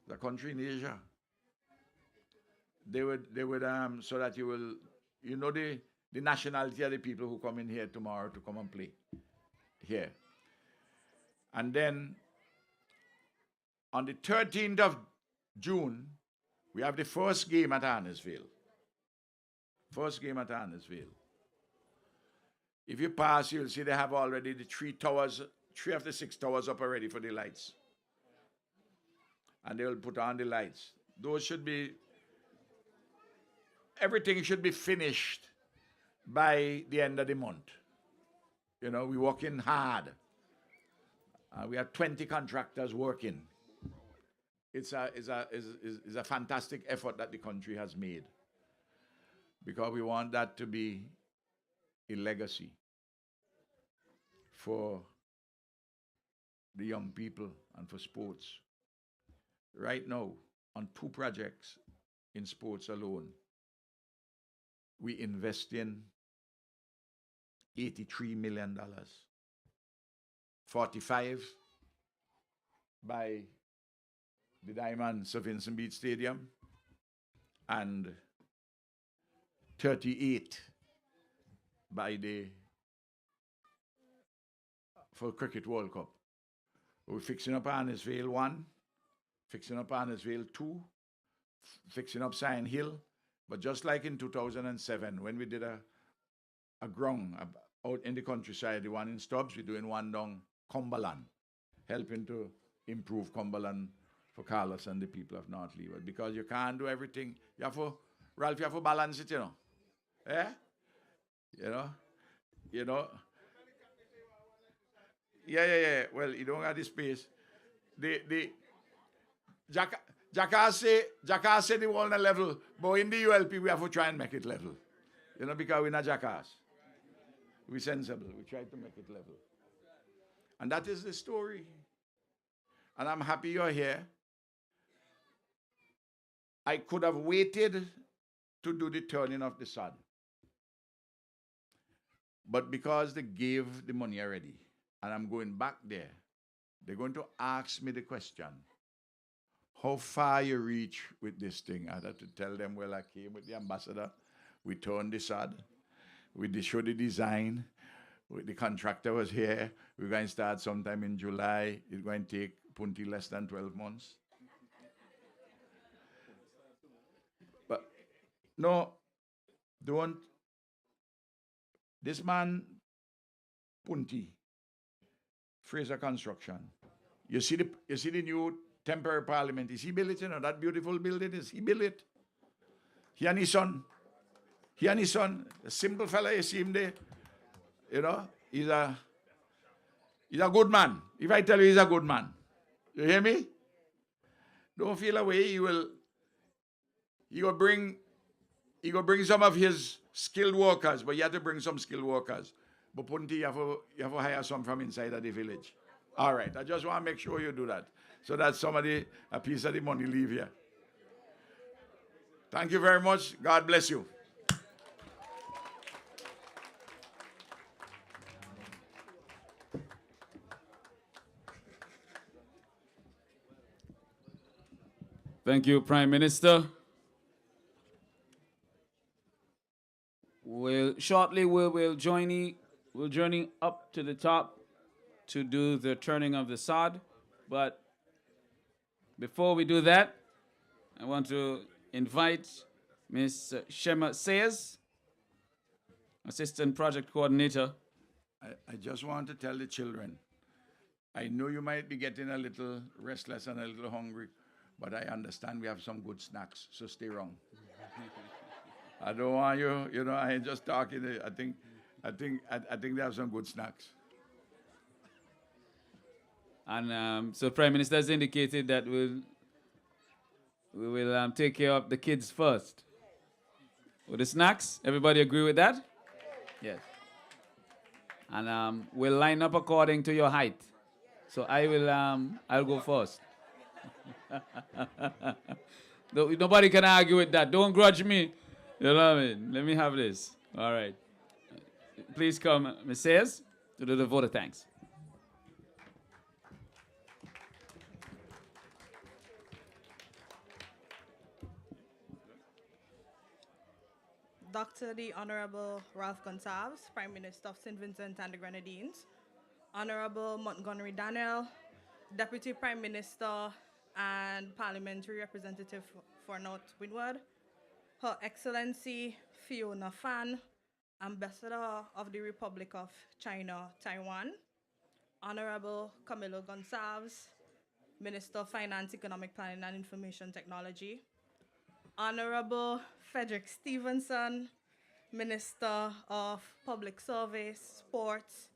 the country in Asia. They would so that you will, you know the nationality of the people who come in here tomorrow to come and play here. And then on the 13th of June, we have the first game at Annisville. First game at Annisville. If you pass, you'll see they have already the 3 of the 6 towers up already for the lights. And they will put on the lights. Those should be, everything should be finished by the end of the month. You know, we're working hard. We have 20 contractors working. It's a fantastic effort that the country has made, because we want that to be a legacy for the young people and for sports. Right now, on 2 projects in sports alone, we invest in $83 million. 45 by the Diamond Sir Vincent Beach Stadium, and 38 by for Cricket World Cup. We're fixing up Annisville 1, fixing up Annisville 2, fixing up Sign Hill. But just like in 2007, when we did a ground out in the countryside, the one in Stubbs, we're doing one down Cumberland, helping to improve Cumberland for Carlos and the people of North Leeward. Because you can't do everything. Ralph, you have to balance it, you know. Eh? You know. Yeah. Well, you don't have the space. Jackass say the wall not level, but in the ULP we have to try and make it level. You know, because we're not jackass. We're sensible. We try to make it level. And that is the story. And I'm happy you're here. I could have waited to do the turning of the sod. But because they gave the money already, and I'm going back there, they're going to ask me the question, how far you reach with this thing? I had to tell them, well, I came with the ambassador. We turned the sod. We showed the design. The contractor was here. We're going to start sometime in July. It's going to take Punti less than 12 months. But no, don't. This man, Punti, Fraser Construction. You see the new temporary parliament. Is he built it? You know, that beautiful building, is he built it? He and his son. He and his son. A simple fella, you see him there. You know, he's a good man. If I tell you he's a good man. You hear me? Don't feel away. He will bring some of his skilled workers, but you have to bring some skilled workers. But Punti, you have to hire some from inside of the village. All right. I just want to make sure you do that. So that a piece of the money leave here. Thank you very much. God bless you. Thank you, Prime Minister. Shortly we'll journey up to the top to do the turning of the sod. But before we do that, I want to invite Ms. Shema Sayers, Assistant Project Coordinator. I just want to tell the children, I know you might be getting a little restless and a little hungry, but I understand we have some good snacks, so stay around. I don't want you, I ain't just talking. I think they have some good snacks. And so Prime Minister has indicated that we will take care of the kids first. With the snacks, everybody agree with that? Yes. And we'll line up according to your height. So I'll go first. Nobody can argue with that. Don't grudge me. You know what I mean? Let me have this. All right. Please come, Ms. Sayers, to do the vote of thanks. Dr. the Honorable Ralph Gonzalez, Prime Minister of St. Vincent and the Grenadines, Honorable Montgomery Daniel, Deputy Prime Minister and Parliamentary Representative for North Windward, Her Excellency Fiona Fan, Ambassador of the Republic of China, Taiwan, Honorable Camilo Gonzalez, Minister of Finance, Economic Planning and Information Technology, Honorable Frederick Stevenson, Minister of Public Service, Sports,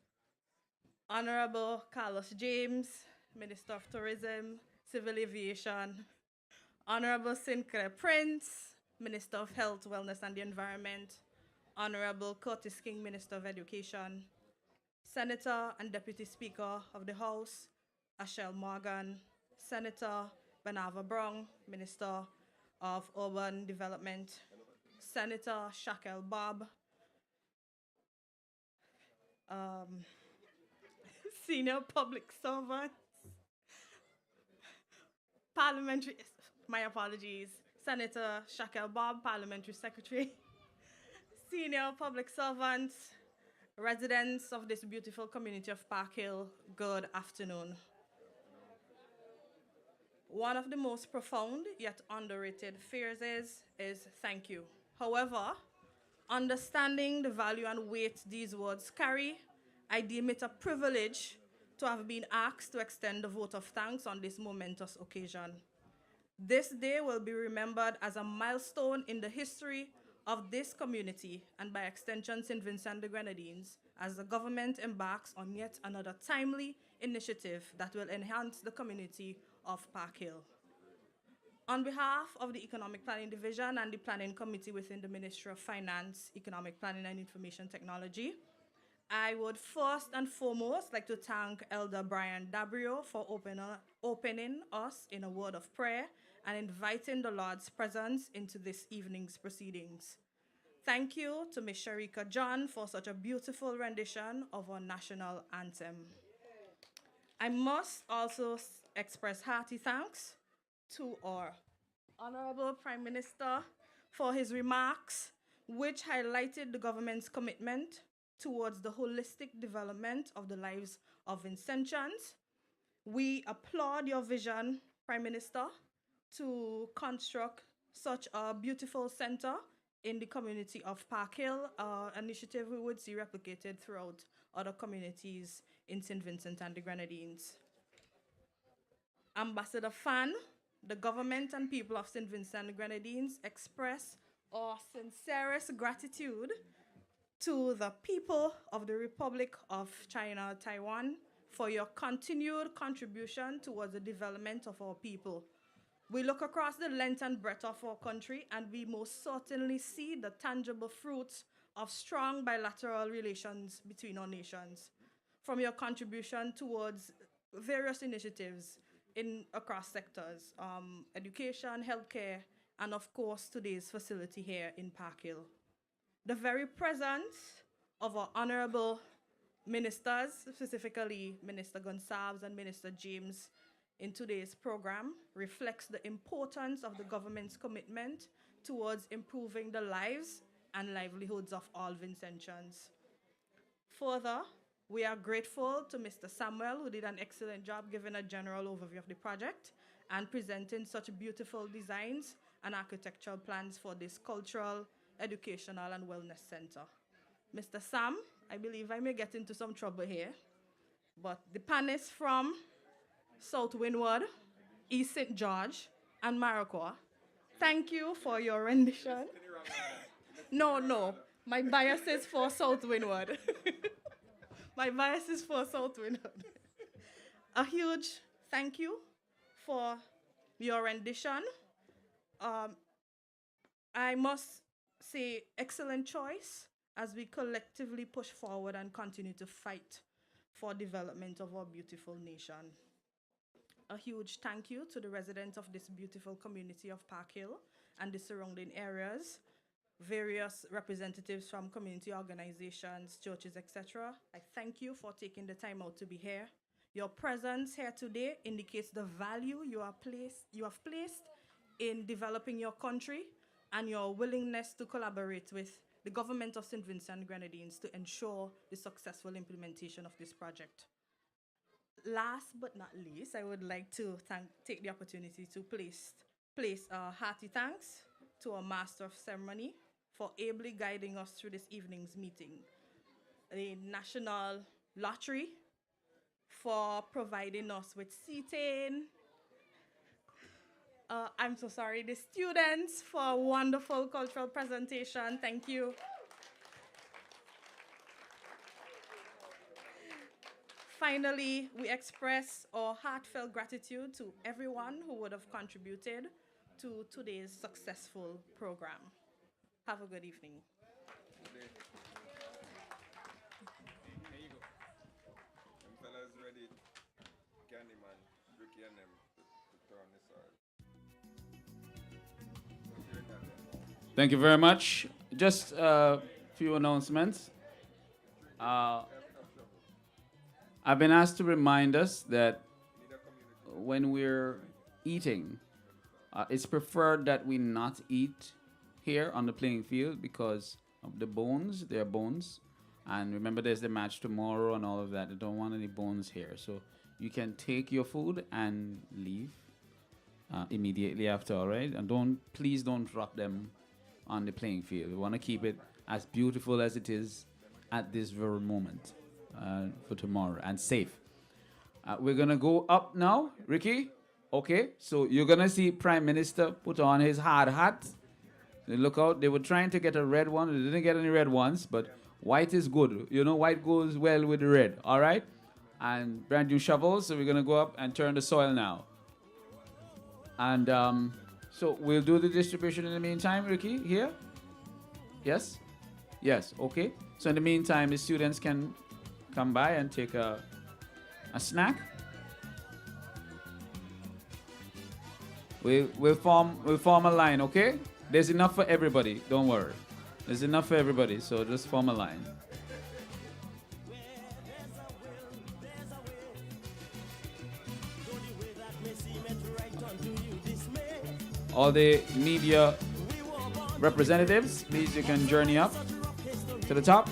Honorable Carlos James, Minister of Tourism, Civil Aviation, Honorable Sinclair Prince, Minister of Health, Wellness and the Environment, Honorable Curtis King, Minister of Education, Senator and Deputy Speaker of the House, Ashel Morgan, Senator Benava Brown, Minister of Urban Development, Senator Shakel Bob, Senior Public Servants, Parliamentary, my apologies, Senator Shakel Bob, Parliamentary Secretary, Senior Public Servants, residents of this beautiful community of Park Hill, good afternoon. One of the most profound yet underrated phrases is thank you. However, understanding the value and weight these words carry, I deem it a privilege to have been asked to extend the vote of thanks on this momentous occasion. This day will be remembered as a milestone in the history of this community and by extension St. Vincent the Grenadines as the government embarks on yet another timely initiative that will enhance the community of Park Hill. On behalf of the Economic Planning Division and the Planning Committee within the Ministry of Finance, Economic Planning and Information Technology, I would first and foremost like to thank Elder Brian Dabrio for opening us in a word of prayer and inviting the Lord's presence into this evening's proceedings. Thank you to Ms. Sharika John for such a beautiful rendition of our national anthem. I must also express hearty thanks to our Honorable Prime Minister for his remarks, which highlighted the government's commitment towards the holistic development of the lives of Vincentians. We applaud your vision, Prime Minister, to construct such a beautiful center in the community of Park Hill, initiative we would see replicated throughout other communities in St. Vincent and the Grenadines. Ambassador Fan, the government and people of St. Vincent and the Grenadines express our sincerest gratitude to the people of the Republic of China, Taiwan, for your continued contribution towards the development of our people. We look across the length and breadth of our country, and we most certainly see the tangible fruits of strong bilateral relations between our nations. From your contribution towards various initiatives across sectors, education, healthcare, and of course today's facility here in Park Hill. The very presence of our honorable ministers, specifically Minister Gonzalez and Minister James, in today's program reflects the importance of the government's commitment towards improving the lives and livelihoods of all Vincentians. Further, we are grateful to Mr. Samuel, who did an excellent job giving a general overview of the project and presenting such beautiful designs and architectural plans for this cultural, educational, and wellness center. Mr. Sam, I believe I may get into some trouble here, but the panelists from South Windward, East St. George, and Maracua, thank you for your rendition. No, my bias is for South Windward. My bias is for South Windward. A huge thank you for your rendition. I must say, excellent choice as we collectively push forward and continue to fight for development of our beautiful nation. A huge thank you to the residents of this beautiful community of Park Hill and the surrounding areas, various representatives from community organizations, churches, etc. I thank you for taking the time out to be here. Your presence here today indicates the value you have placed in developing your country and your willingness to collaborate with the government of St. Vincent and Grenadines to ensure the successful implementation of this project. Last but not least, I would like to take the opportunity to place a hearty thanks to our Master of Ceremony for ably guiding us through this evening's meeting, the National Lottery for providing us with seating. I'm so sorry, the students for a wonderful cultural presentation. Thank you. Finally, we express our heartfelt gratitude to everyone who would have contributed to today's successful program. Have a good evening. There you go. Them fellas ready, Candyman, Ricky and them to turn this out. Thank you very much. Just a few announcements. I've been asked to remind us that when we're eating, it's preferred that we not eat here on the playing field because of the bones. There are bones. And remember, there's the match tomorrow and all of that. I don't want any bones here. So you can take your food and leave immediately after, all right? And please don't drop them on the playing field. We want to keep it as beautiful as it is at this very moment for tomorrow and safe. We're going to go up now. Ricky? Okay, so you're going to see Prime Minister put on his hard hat. Look out, they were trying to get a red one. They didn't get any red ones, but white is good. You know, white goes well with the red, all right? And brand new shovels, so we're going to go up and turn the soil now. And so we'll do the distribution in the meantime, Ricky, here? Yes? Yes, okay. So in the meantime, the students can come by and take a snack. We'll form a line, okay? There's enough for everybody, don't worry. There's enough for everybody, so just form a line. All the media representatives, please, you can journey up to the top.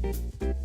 you.